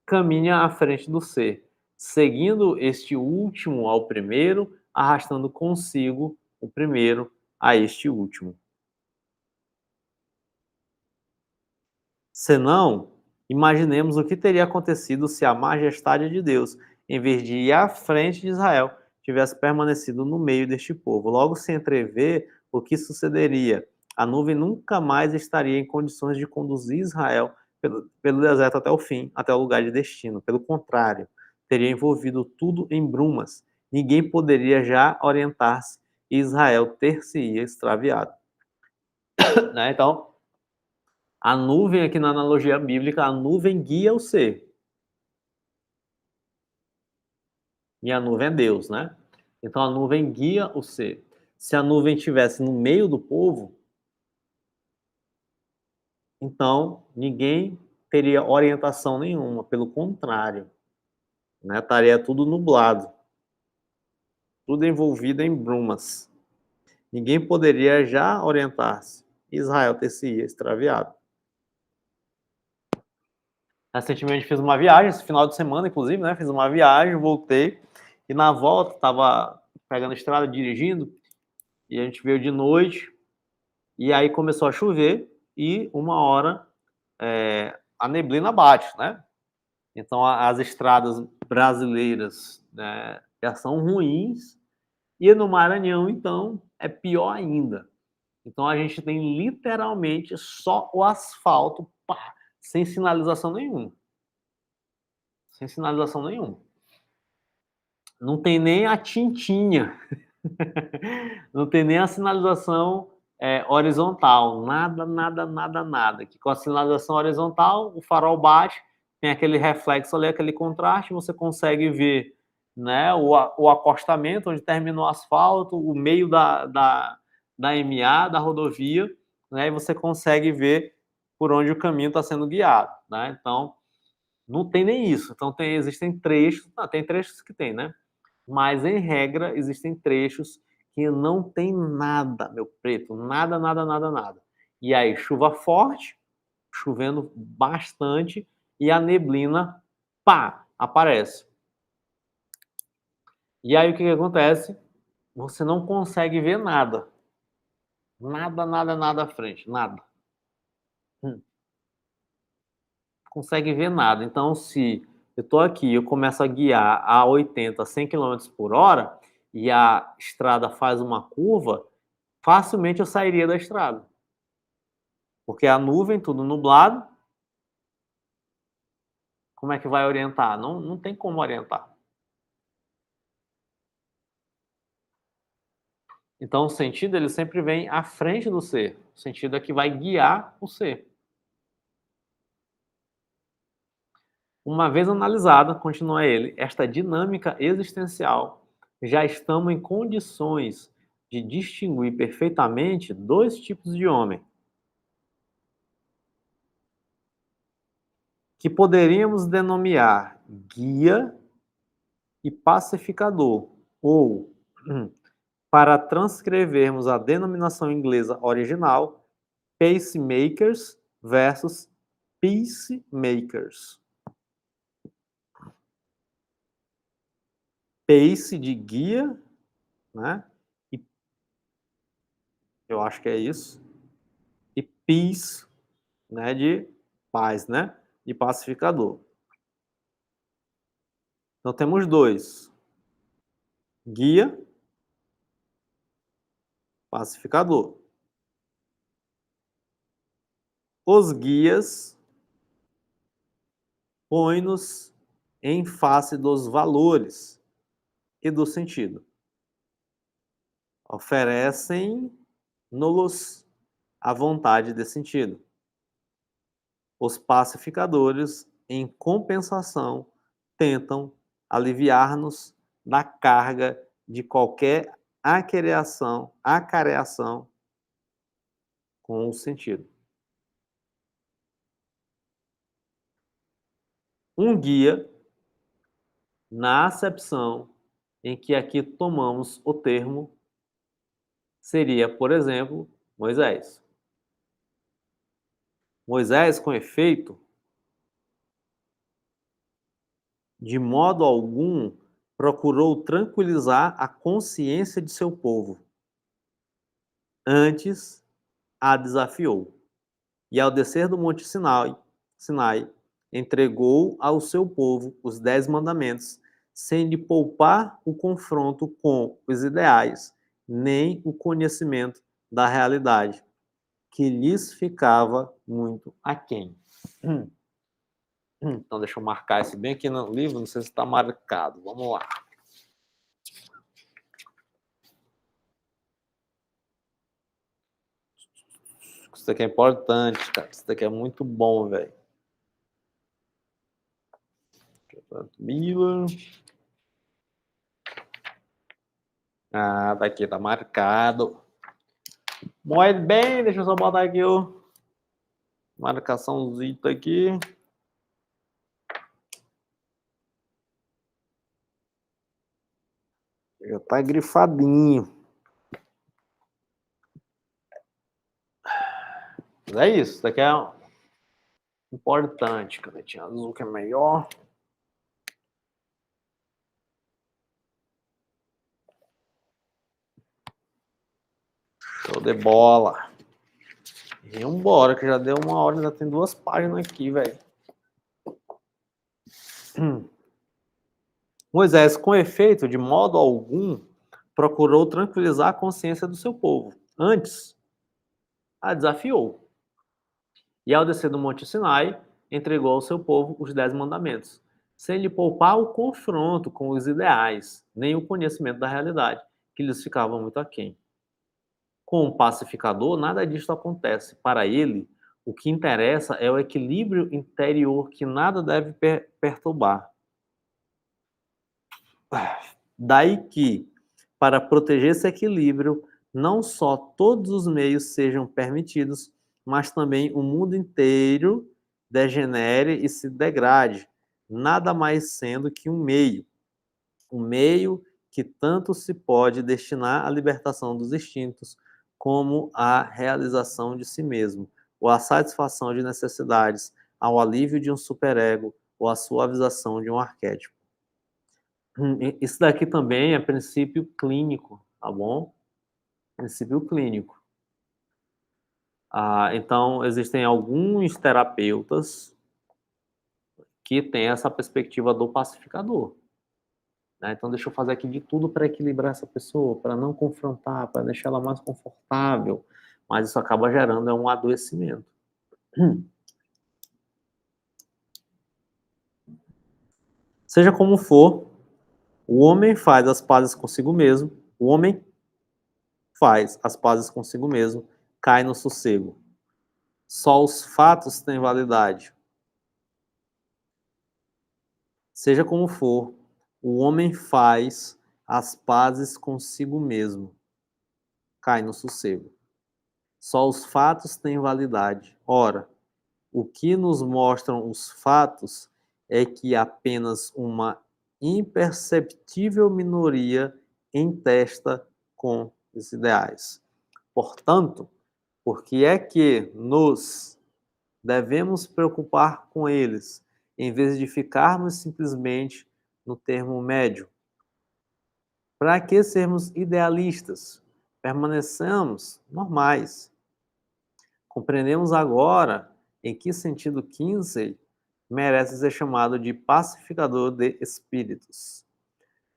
caminha à frente do ser, seguindo este último ao primeiro, arrastando consigo o primeiro a este último. Senão, imaginemos o que teria acontecido se a majestade de Deus, em vez de ir à frente de Israel, tivesse permanecido no meio deste povo. Logo se entrevê o que sucederia. a nuvem nunca mais estaria em condições de conduzir Israel pelo deserto até o fim, até o lugar de destino. Pelo contrário, teria envolvido tudo em brumas. Ninguém poderia já orientar-se e Israel ter-se-ia extraviado. Né? Então, a nuvem aqui na analogia bíblica, a nuvem guia o ser. E a nuvem é Deus, né? Então a nuvem guia o ser. Se a nuvem estivesse no meio do povo, então ninguém teria orientação nenhuma, pelo contrário, né? Estaria tudo nublado, tudo envolvido em brumas. Ninguém poderia já orientar-se. Israel ter-se-ia extraviado. Recentemente fiz uma viagem, esse final de semana, inclusive, né? Fiz uma viagem, voltei, e na volta estava pegando a estrada, dirigindo, e a gente veio de noite, e aí começou a chover, e uma hora a neblina bate, né? Então as estradas brasileiras, né, já são ruins, e no Maranhão, então, é pior ainda. Então a gente tem literalmente só o asfalto, pá, sem sinalização nenhuma. Sem sinalização nenhuma. Não tem nem a tintinha. Não tem nem a sinalização horizontal. Nada, nada, nada, nada. Que com a sinalização horizontal, o farol bate, tem aquele reflexo ali, aquele contraste, você consegue ver, né, o acostamento, onde termina o asfalto, o meio da MA, da rodovia, né, e você consegue ver por onde o caminho está sendo guiado. Né? Então, não tem nem isso. Então, existem trechos, tem trechos que tem, né? Mas, em regra, existem trechos que não tem nada, meu preto, nada, nada, nada, nada. E aí, chuva forte, chovendo bastante, e a neblina, pá, aparece. E aí, o que que acontece? Você não consegue ver nada. Nada, nada, nada à frente, nada. Consegue ver nada. Então, se eu estou aqui, eu começo a guiar a 80, 100 km por hora e a estrada faz uma curva, facilmente eu sairia da estrada. Porque a nuvem, tudo nublado, como é que vai orientar? Não, não tem como orientar. Então, o sentido ele sempre vem à frente do ser. O sentido é que vai guiar o ser. Uma vez analisada, continua ele, esta dinâmica existencial, já estamos em condições de distinguir perfeitamente dois tipos de homem, que poderíamos denominar guia e pacificador, ou, para transcrevermos a denominação inglesa original, pacemakers versus peacemakers. Pace de guia, né? E eu acho que é isso. E peace, né, de paz, né? De pacificador. Então temos dois: guia, pacificador. Os guias põem-nos em face dos valores e do sentido. Oferecem-nos a vontade de sentido. Os pacificadores, em compensação, tentam aliviar-nos da carga de qualquer acareação com o sentido. Um guia, na acepção em que aqui tomamos o termo, seria, por exemplo, Moisés. Moisés, com efeito, de modo algum procurou tranquilizar a consciência de seu povo. Antes, a desafiou. E ao descer do Monte Sinai, entregou ao seu povo os 10 mandamentos, sem lhe poupar o confronto com os ideais, nem o conhecimento da realidade. que lhes ficava muito aquém. Então, deixa eu marcar esse bem aqui no livro, não sei se está marcado. Vamos lá. Isso daqui é importante, cara. Isso daqui é muito bom, velho. Mila. Ah, daqui tá marcado. Muito bem, deixa eu só botar aqui o marcaçãozinho aqui. Já tá grifadinho. Mas é isso, isso daqui é importante. Canetinha azul que é melhor. Show de bola. E vambora, que já deu 1 hora, ainda tem 2 páginas aqui, velho. Moisés, com efeito, de modo algum, procurou tranquilizar a consciência do seu povo. Antes, a desafiou. E ao descer do Monte Sinai, entregou ao seu povo os 10 mandamentos, sem lhe poupar o confronto com os ideais, nem o conhecimento da realidade, que lhes ficava muito aquém. Com o pacificador, nada disto acontece. Para ele, o que interessa é o equilíbrio interior que nada deve perturbar. Daí que, para proteger esse equilíbrio, não só todos os meios sejam permitidos, mas também o mundo inteiro degenere e se degrade, nada mais sendo que um meio que tanto se pode destinar à libertação dos instintos, como à realização de si mesmo, ou à satisfação de necessidades, ao alívio de um superego, ou à suavização de um arquétipo. Isso daqui também é princípio clínico, tá bom? Princípio clínico. Então, existem alguns terapeutas que têm essa perspectiva do pacificador. Né? Então, deixa eu fazer aqui de tudo para equilibrar essa pessoa, para não confrontar, para deixar ela mais confortável. Mas isso acaba gerando um adoecimento. Seja como for, o homem faz as pazes consigo mesmo, o homem faz as pazes consigo mesmo, cai no sossego. Só os fatos têm validade. Seja como for, o homem faz as pazes consigo mesmo, cai no sossego. Só os fatos têm validade. Ora, o que nos mostram os fatos é que apenas uma imperceptível minoria entesta com os ideais. Portanto, por que é que nos devemos preocupar com eles, em vez de ficarmos simplesmente no termo médio? Para que sermos idealistas? Permaneçamos normais. Compreendemos agora em que sentido Kinsey merece ser chamado de pacificador de espíritos.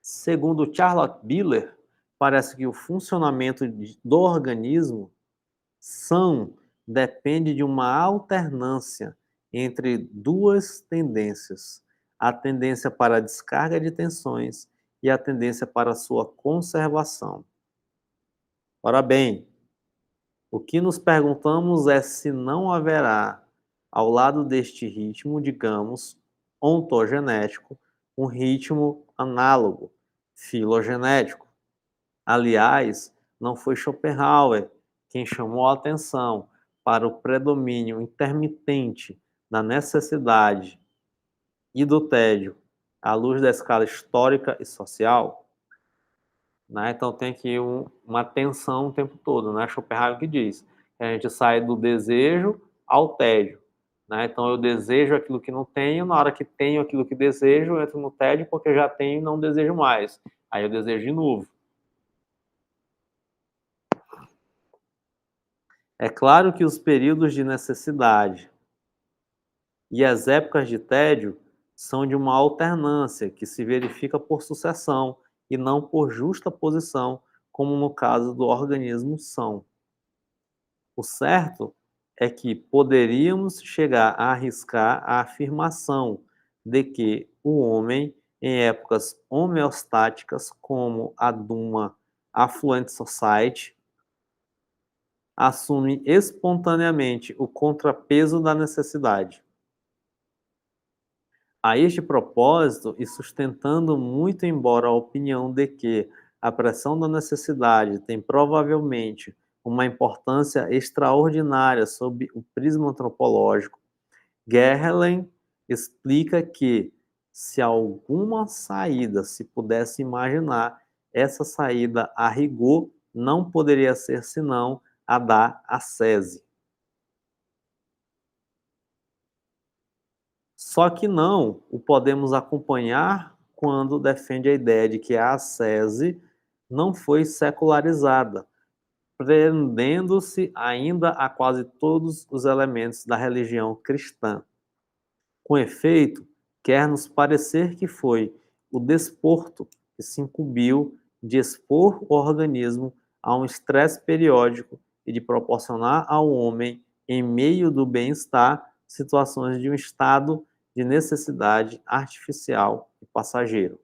Segundo Charlotte Biller, parece que o funcionamento do organismo são depende de uma alternância entre duas tendências: a tendência para a descarga de tensões e a tendência para a sua conservação. Ora bem, o que nos perguntamos é se não haverá, ao lado deste ritmo, digamos, ontogenético, um ritmo análogo, filogenético. Aliás, não foi Schopenhauer quem chamou a atenção para o predomínio intermitente da necessidade e do tédio à luz da escala histórica e social? Né? Então tem aqui uma tensão o tempo todo, né? Schopenhauer que diz que a gente sai do desejo ao tédio. Né? Então eu desejo aquilo que não tenho, na hora que tenho aquilo que desejo, eu entro no tédio porque já tenho e não desejo mais. Aí eu desejo de novo. É claro que os períodos de necessidade e as épocas de tédio são de uma alternância que se verifica por sucessão e não por justa posição, como no caso do organismo são. O certo é que poderíamos chegar a arriscar a afirmação de que o homem, em épocas homeostáticas como a de uma affluent society, assume espontaneamente o contrapeso da necessidade. A este propósito, e sustentando muito embora a opinião de que a pressão da necessidade tem provavelmente uma importância extraordinária sob o prisma antropológico, Gerlen explica que, se alguma saída se pudesse imaginar, essa saída a rigor não poderia ser senão a da ascese. Só que não o podemos acompanhar quando defende a ideia de que a ascese não foi secularizada, prendendo-se ainda a quase todos os elementos da religião cristã. Com efeito, quer nos parecer que foi o desporto que se incumbiu de expor o organismo a um estresse periódico e de proporcionar ao homem, em meio do bem-estar, situações de um estado de necessidade artificial e passageiro.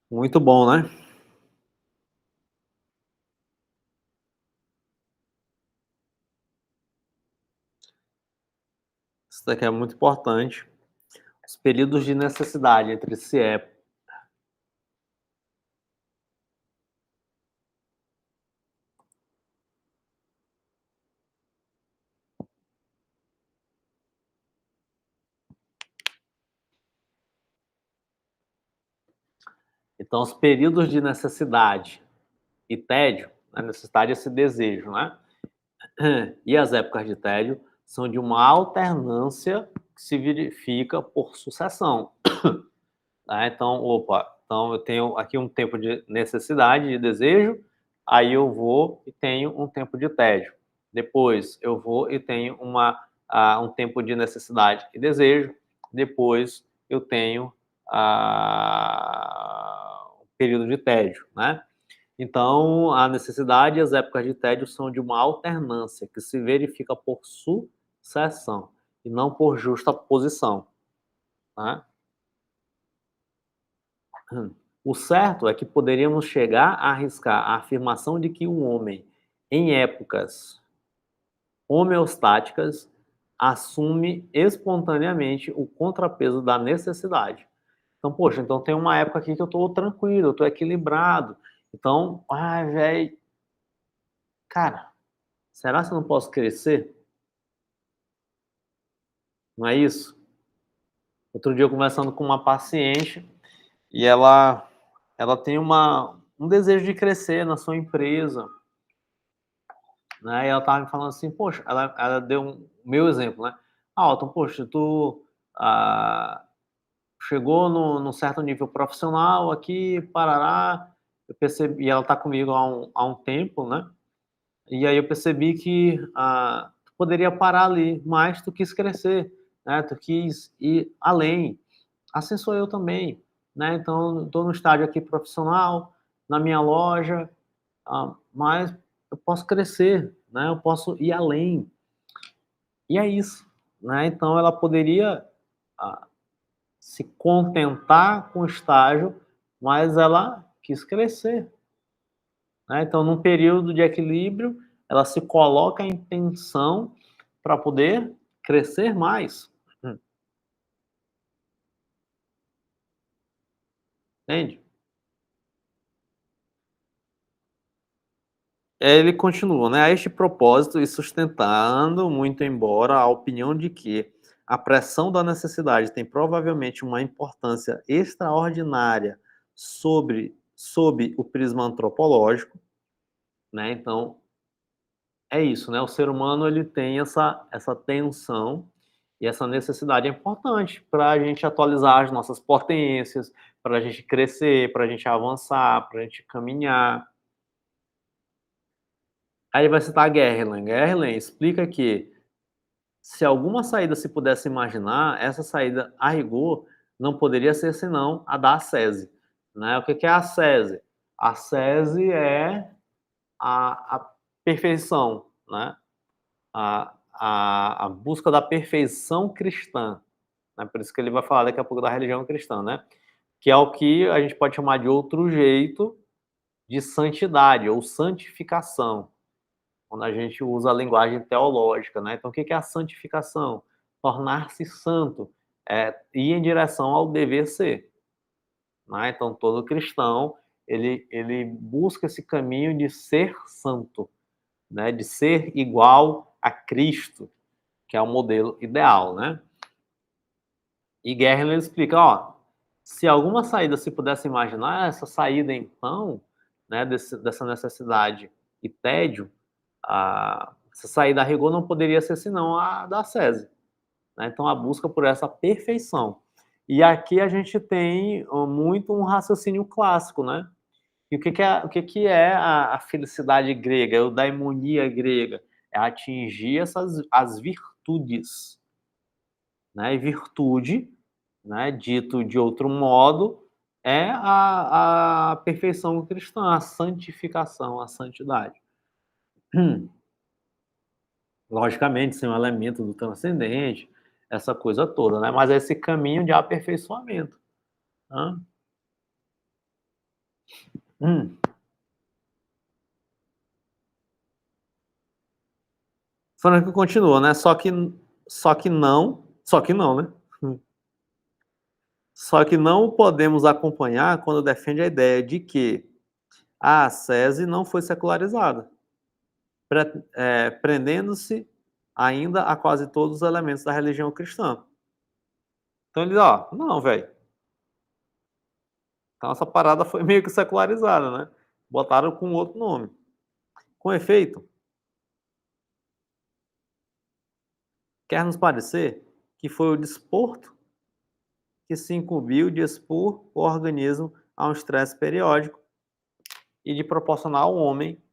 Muito bom, né? Isso daqui é muito importante. Os períodos de necessidade entre si é. Então, os períodos de necessidade e tédio, a necessidade é esse desejo, né? E as épocas de tédio são de uma alternância que se verifica por sucessão. Tá? Então, então eu tenho aqui um tempo de necessidade, de desejo, aí eu vou e tenho um tempo de tédio. Depois eu vou e tenho um tempo de necessidade e desejo. Depois eu tenho um período de tédio, né? Então, a necessidade e as épocas de tédio são de uma alternância que se verifica por sucessão e não por justa posição. Né? O certo é que poderíamos chegar a arriscar a afirmação de que o homem, em épocas homeostáticas, assume espontaneamente o contrapeso da necessidade. Então, poxa, então tem uma época aqui que eu estou tranquilo, eu estou equilibrado. Então, ai, velho, cara, será que eu não posso crescer? Não é isso? Outro dia eu conversando com uma paciente e ela tem um desejo de crescer na sua empresa, né? E ela estava me falando assim, poxa, ela deu um meu exemplo, né? Alton, poxa, tu chegou num certo nível profissional aqui, parará, eu percebi, e ela está comigo há um tempo, né? E aí eu percebi que tu poderia parar ali, mas tu quis crescer, né? Tu quis ir além. Assim sou eu também, né? Então, estou no estágio aqui profissional, na minha loja, mas eu posso crescer, né? Eu posso ir além. E é isso, né? Então, ela poderia ah, se contentar com o estágio, mas ela quis crescer, né? Então, num período de equilíbrio, ela se coloca em tensão para poder crescer mais. Entende? Ele continua, né? A este propósito, e sustentando, muito embora a opinião de que a pressão da necessidade tem provavelmente uma importância extraordinária sob o prisma antropológico, né? Então, é isso, né? O ser humano ele tem essa tensão e essa necessidade é importante para a gente atualizar as nossas potências, para a gente crescer, para a gente avançar, para a gente caminhar. Aí vai citar Gerlen. Gerlen explica que se alguma saída se pudesse imaginar, essa saída, a rigor, não poderia ser senão a da ascese. Né? O que é a ascese? A ascese é a perfeição, né? A busca da perfeição cristã. Né? Por isso que ele vai falar daqui a pouco da religião cristã, né? Que é o que a gente pode chamar de outro jeito de santidade ou santificação, quando a gente usa a linguagem teológica, né? Então, o que é a santificação? Tornar-se santo, ir em direção ao dever ser, né? Então, todo cristão, ele busca esse caminho de ser santo, né? De ser igual a Cristo, que é o modelo ideal, né? E Gerhard explica, ó, se alguma saída se pudesse imaginar, essa saída, então, né, dessa necessidade e tédio, essa saída a rigor não poderia ser senão a da ascese. Né? Então, a busca por essa perfeição. E aqui a gente tem muito um raciocínio clássico, né? E o que é a felicidade grega, a eudaimonia grega? É atingir as virtudes. Né? E virtude, né, dito de outro modo, é a perfeição cristã, a santificação, a santidade. Logicamente, sem um elemento do transcendente, essa coisa toda, né? Mas é esse caminho de aperfeiçoamento. Né? Hum. Franco continua, né? Só que não, né? Só que não o podemos acompanhar quando defende a ideia de que a ascese não foi secularizada, prendendo-se ainda a quase todos os elementos da religião cristã. Então ele diz, ó, não, velho. Então essa parada foi meio que secularizada, né? Botaram com outro nome. Com efeito, quer nos parecer que foi o desporto que se incumbiu de expor o organismo a um estresse periódico e de proporcionar ao homem,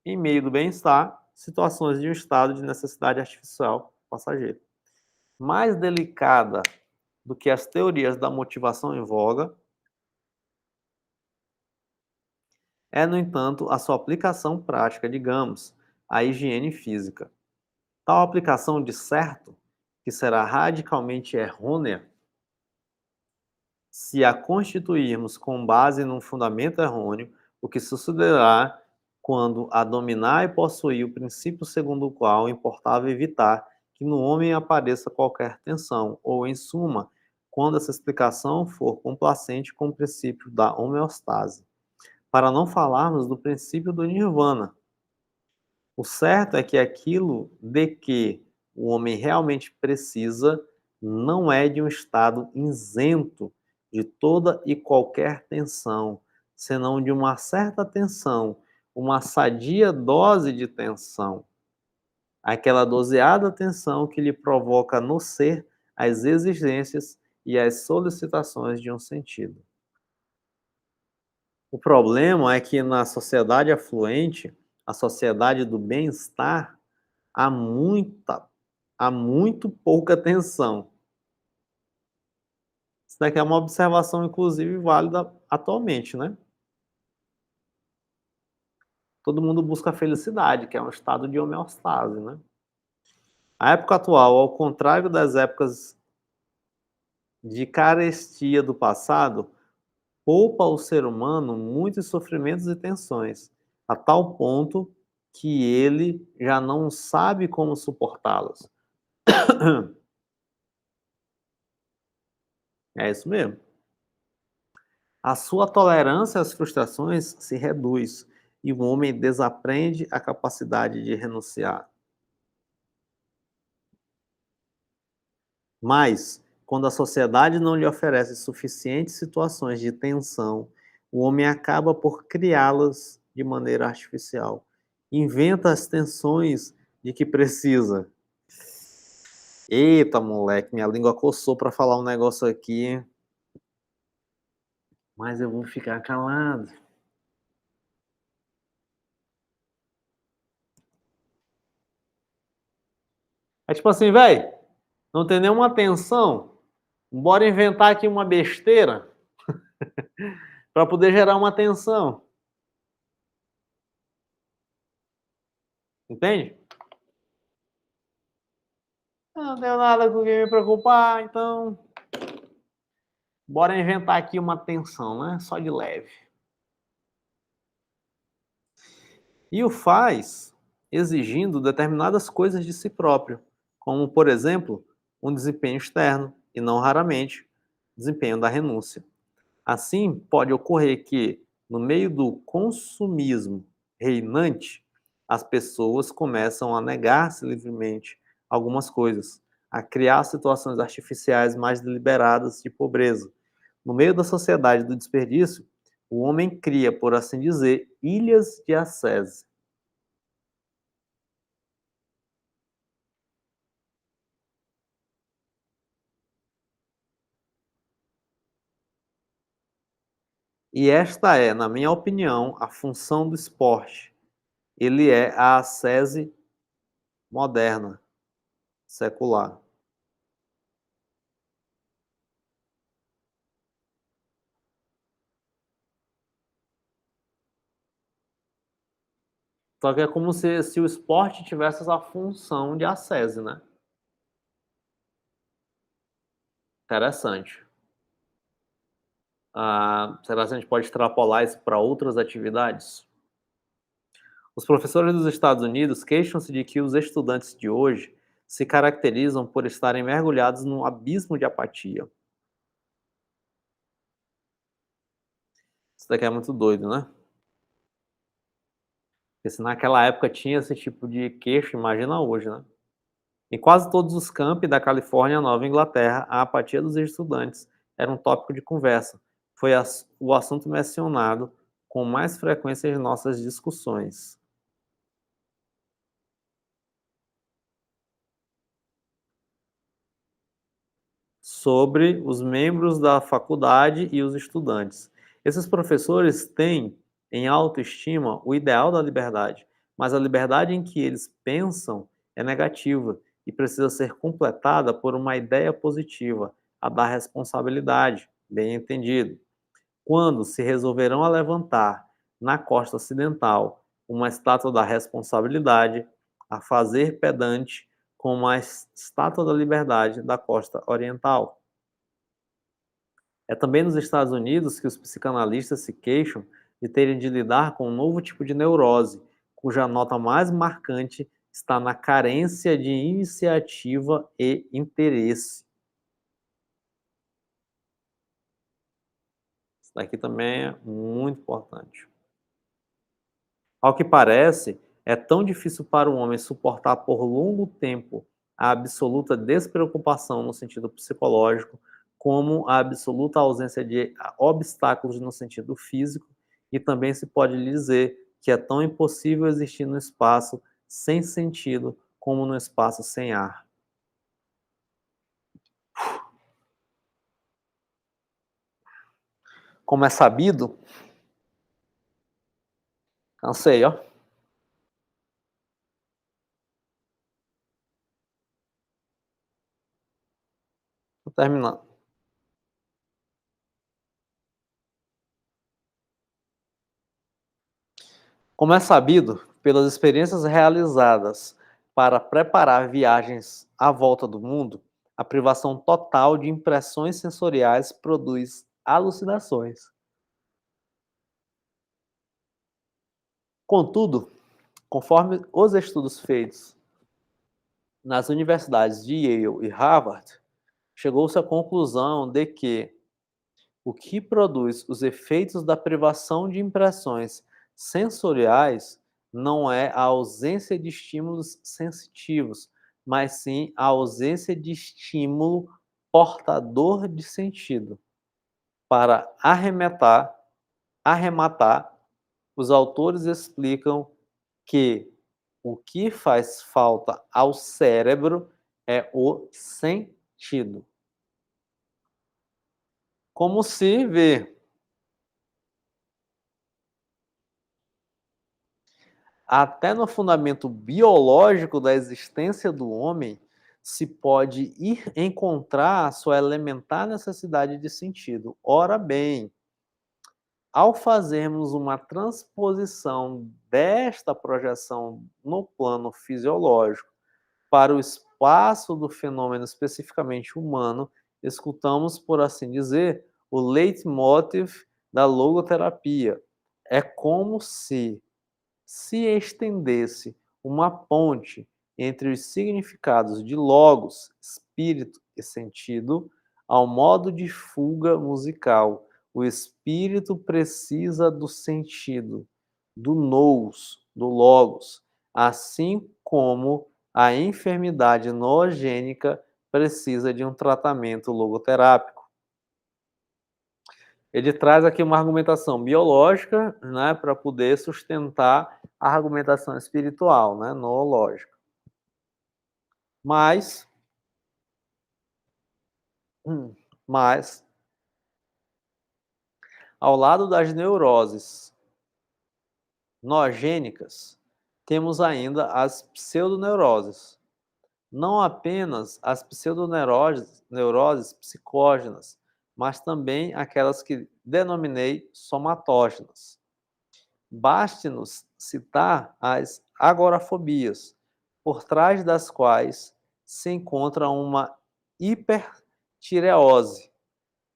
em meio do bem-estar, situações de um estado de necessidade artificial passageiro. Mais delicada do que as teorias da motivação em voga é, no entanto, a sua aplicação prática, digamos, à higiene física. Tal aplicação, de certo, que será radicalmente errônea se a constituirmos com base num fundamento errôneo, o que sucederá quando a dominar e possuir o princípio segundo o qual importava evitar que no homem apareça qualquer tensão, ou, em suma, quando essa explicação for complacente com o princípio da homeostase. Para não falarmos do princípio do nirvana. O certo é que aquilo de que o homem realmente precisa não é de um estado isento de toda e qualquer tensão, senão de uma certa tensão, uma sadia dose de tensão, aquela doseada tensão que lhe provoca no ser as exigências e as solicitações de um sentido. O problema é que na sociedade afluente, a sociedade do bem-estar, há muito pouca atenção. Isso daqui é uma observação, inclusive, válida atualmente, né? Todo mundo busca a felicidade, que é um estado de homeostase, né? A época atual, ao contrário das épocas de carestia do passado, poupa ao ser humano muitos sofrimentos e tensões, a tal ponto que ele já não sabe como suportá-los. É isso mesmo. A sua tolerância às frustrações se reduz e o homem desaprende a capacidade de renunciar. Mas, quando a sociedade não lhe oferece suficientes situações de tensão, o homem acaba por criá-las de maneira artificial. Inventa as tensões de que precisa. Eita, moleque, minha língua coçou para falar um negócio aqui, mas eu vou ficar calado. É tipo assim, velho, não tem nenhuma tensão, bora inventar aqui uma besteira para poder gerar uma tensão, entende? Não tenho nada com quem me preocupar, então bora inventar aqui uma tensão, né? Só de leve. E o faz exigindo determinadas coisas de si próprio, como, por exemplo, um desempenho externo e, não raramente, desempenho da renúncia. Assim, pode ocorrer que, no meio do consumismo reinante, as pessoas começam a negar-se livremente algumas coisas, a criar situações artificiais mais deliberadas de pobreza. No meio da sociedade do desperdício, o homem cria, por assim dizer, ilhas de ascese. E esta é, na minha opinião, a função do esporte. Ele é a ascese moderna, secular. Só que é como se o esporte tivesse essa função de ascese, né? Interessante. Será que a gente pode extrapolar isso para outras atividades? Os professores dos Estados Unidos queixam-se de que os estudantes de hoje se caracterizam por estarem mergulhados num abismo de apatia. Isso daqui é muito doido, né? Porque se naquela época tinha esse tipo de queixo, imagina hoje, né? Em quase todos os campi da Califórnia e Nova Inglaterra, a apatia dos estudantes era um tópico de conversa. Foi o assunto mencionado com mais frequência em nossas discussões. Sobre os membros da faculdade e os estudantes. Esses professores têm em autoestima o ideal da liberdade, mas a liberdade em que eles pensam é negativa e precisa ser completada por uma ideia positiva, a da responsabilidade, bem entendido. Quando se resolverão a levantar na costa ocidental uma estátua da responsabilidade, a fazer pedante como a estátua da liberdade da costa oriental. É também nos Estados Unidos que os psicanalistas se queixam de terem de lidar com um novo tipo de neurose, cuja nota mais marcante está na carência de iniciativa e interesse. Isso daqui também é muito importante. Ao que parece, é tão difícil para o homem suportar por longo tempo a absoluta despreocupação no sentido psicológico, como a absoluta ausência de obstáculos no sentido físico, e também se pode dizer que é tão impossível existir no espaço sem sentido como no espaço sem ar. Como é sabido, cansei, ó. Tô terminando. Como é sabido, pelas experiências realizadas para preparar viagens à volta do mundo, a privação total de impressões sensoriais produz alucinações. Contudo, conforme os estudos feitos nas universidades de Yale e Harvard, chegou-se à conclusão de que o que produz os efeitos da privação de impressões sensoriais não é a ausência de estímulos sensitivos, mas sim a ausência de estímulo portador de sentido. Para arrematar, os autores explicam que o que faz falta ao cérebro é o sentido. Como se vê, até no fundamento biológico da existência do homem, se pode ir encontrar a sua elementar necessidade de sentido. Ora bem, ao fazermos uma transposição desta projeção no plano fisiológico para o espaço do fenômeno especificamente humano, escutamos, por assim dizer, o leitmotiv da logoterapia. É como se estendesse uma ponte entre os significados de logos, espírito e sentido, ao modo de fuga musical. O espírito precisa do sentido, do nous, do logos, assim como a enfermidade noogênica precisa de um tratamento logoterápico. Ele traz aqui uma argumentação biológica, né, para poder sustentar a argumentação espiritual, né, noológica. Mas, mas, ao lado das neuroses noogênicas, temos ainda as pseudoneuroses. Não apenas as pseudoneuroses psicógenas, mas também aquelas que denominei somatógenas. Baste-nos citar as agorafobias, por trás das quais se encontra uma hipertireose,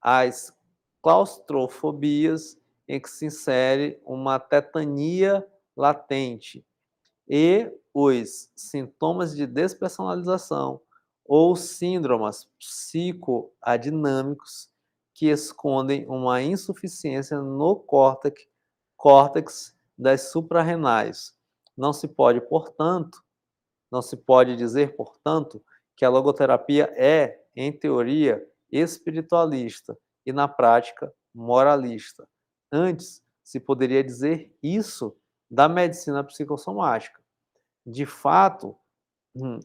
as claustrofobias, em que se insere uma tetania latente, e os sintomas de despersonalização ou síndromes psicoadinâmicos que escondem uma insuficiência no córtex das suprarrenais. Não se pode dizer, portanto, que a logoterapia é, em teoria, espiritualista e, na prática, moralista. Antes, se poderia dizer isso da medicina psicossomática. De fato,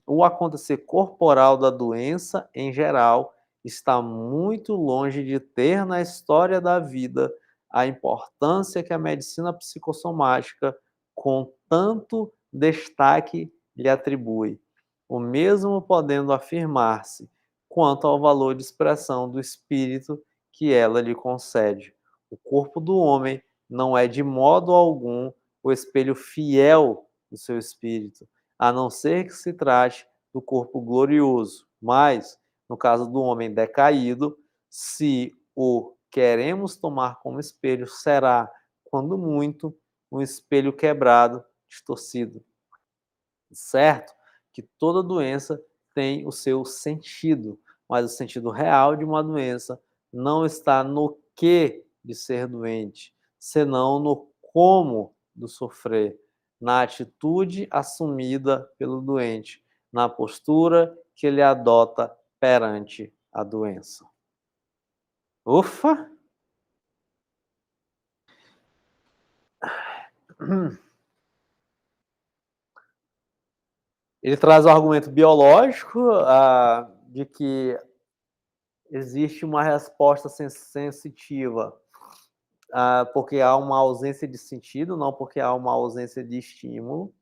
o acontecer corporal da doença, em geral, está muito longe de ter na história da vida a importância que a medicina psicossomática, com tanto destaque, lhe atribui. O mesmo podendo afirmar-se quanto ao valor de expressão do espírito que ela lhe concede. O corpo do homem não é de modo algum o espelho fiel do seu espírito, a não ser que se trate do corpo glorioso. Mas, no caso do homem decaído, se o queremos tomar como espelho, será, quando muito, um espelho quebrado, distorcido. Certo que toda doença tem o seu sentido, mas o sentido real de uma doença não está no que de ser doente, senão no como do sofrer, na atitude assumida pelo doente, na postura que ele adota perante a doença. Ufa! Ele traz o argumento biológico de que existe uma resposta sensitiva porque há uma ausência de sentido, não porque há uma ausência de estímulo.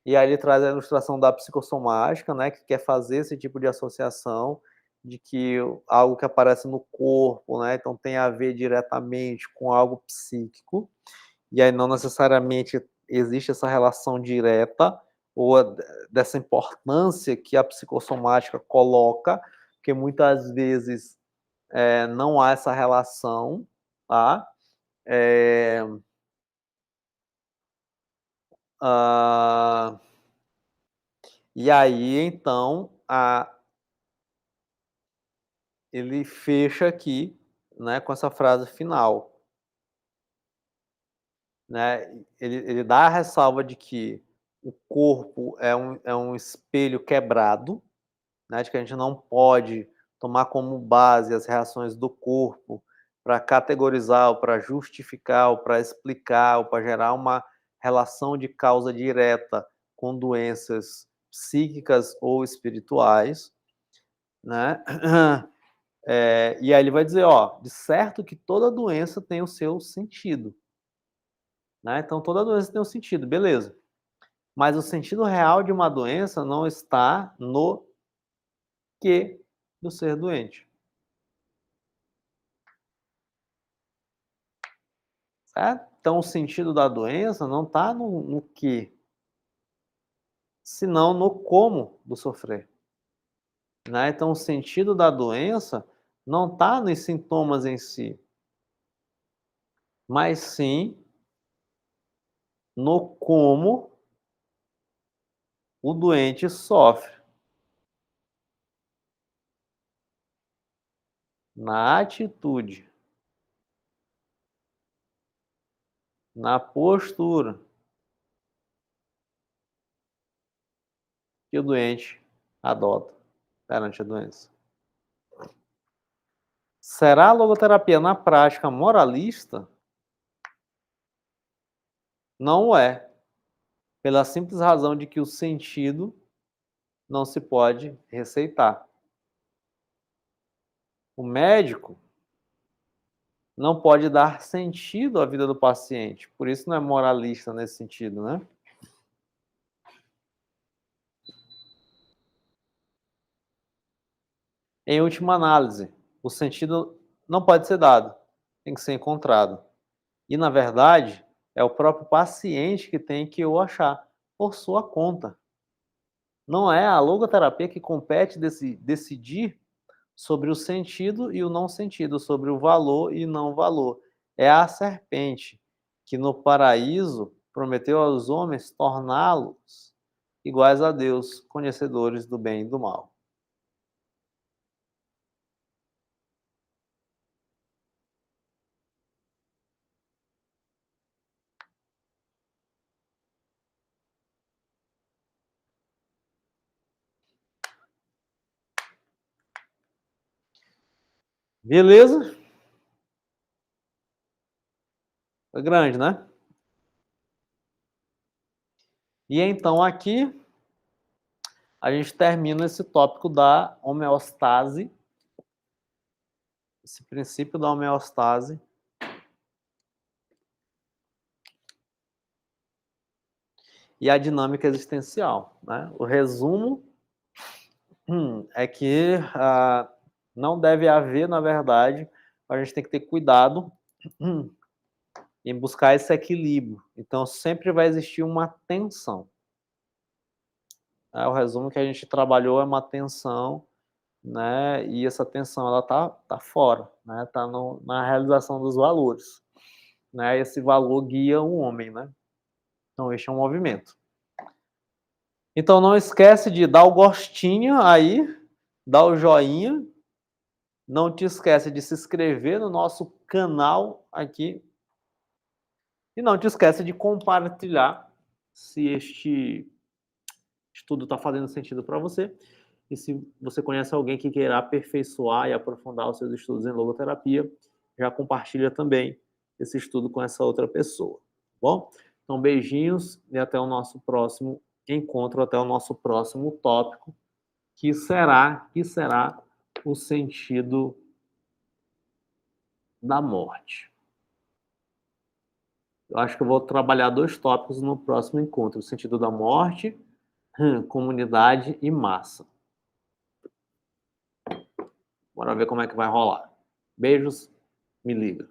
E aí ele traz a ilustração da psicossomática, né, que quer fazer esse tipo de associação de que algo que aparece no corpo, né, então tem a ver diretamente com algo psíquico, e aí não necessariamente existe essa relação direta ou dessa importância que a psicossomática coloca, porque muitas vezes não há essa relação, tá? E aí, então, ele fecha aqui, né, com essa frase final. Né? Ele dá a ressalva de que o corpo é um espelho quebrado, né, de que a gente não pode tomar como base as reações do corpo para categorizar, ou para justificar, ou para explicar, ou para gerar uma relação de causa direta com doenças psíquicas ou espirituais, né? E aí ele vai dizer, ó, de certo que toda doença tem o seu sentido, né? Então toda doença tem um sentido, beleza. Mas o sentido real de uma doença não está no que do ser doente. Certo? Então, o sentido da doença não está no que, senão no como do sofrer. Né? Então, o sentido da doença não está nos sintomas em si, mas sim no como o doente sofre, na atitude, na postura que o doente adota perante a doença. Será a logoterapia na prática moralista? Não é, pela simples razão de que o sentido não se pode receitar. O médico não pode dar sentido à vida do paciente, por isso não é moralista nesse sentido, né? Em última análise, o sentido não pode ser dado, tem que ser encontrado. E, na verdade, é o próprio paciente que tem que o achar, por sua conta. Não é a logoterapia que compete decidir sobre o sentido e o não sentido, sobre o valor e não valor. É a serpente que no paraíso prometeu aos homens torná-los iguais a Deus, conhecedores do bem e do mal. Beleza? Foi grande, né? E então aqui a gente termina esse tópico da homeostase, esse princípio da homeostase. E a dinâmica existencial, né? O resumo é que não deve haver, na verdade, a gente tem que ter cuidado em buscar esse equilíbrio. Então, sempre vai existir uma tensão. O resumo que a gente trabalhou é uma tensão, né? E essa tensão ela tá fora, né? Tá na realização dos valores, né? Esse valor guia o homem, né? Então, este é um movimento. Então, não esquece de dar o gostinho aí, dar o joinha. Não te esquece de se inscrever no nosso canal aqui. E não te esquece de compartilhar se este estudo está fazendo sentido para você. E se você conhece alguém que queira aperfeiçoar e aprofundar os seus estudos em logoterapia, já compartilha também esse estudo com essa outra pessoa. Tá bom? Então, beijinhos e até o nosso próximo encontro, até o nosso próximo tópico, que será o sentido da morte. Eu acho que eu vou trabalhar 2 tópicos no próximo encontro: o sentido da morte, comunidade e massa. Bora ver como é que vai rolar. Beijos, me liga.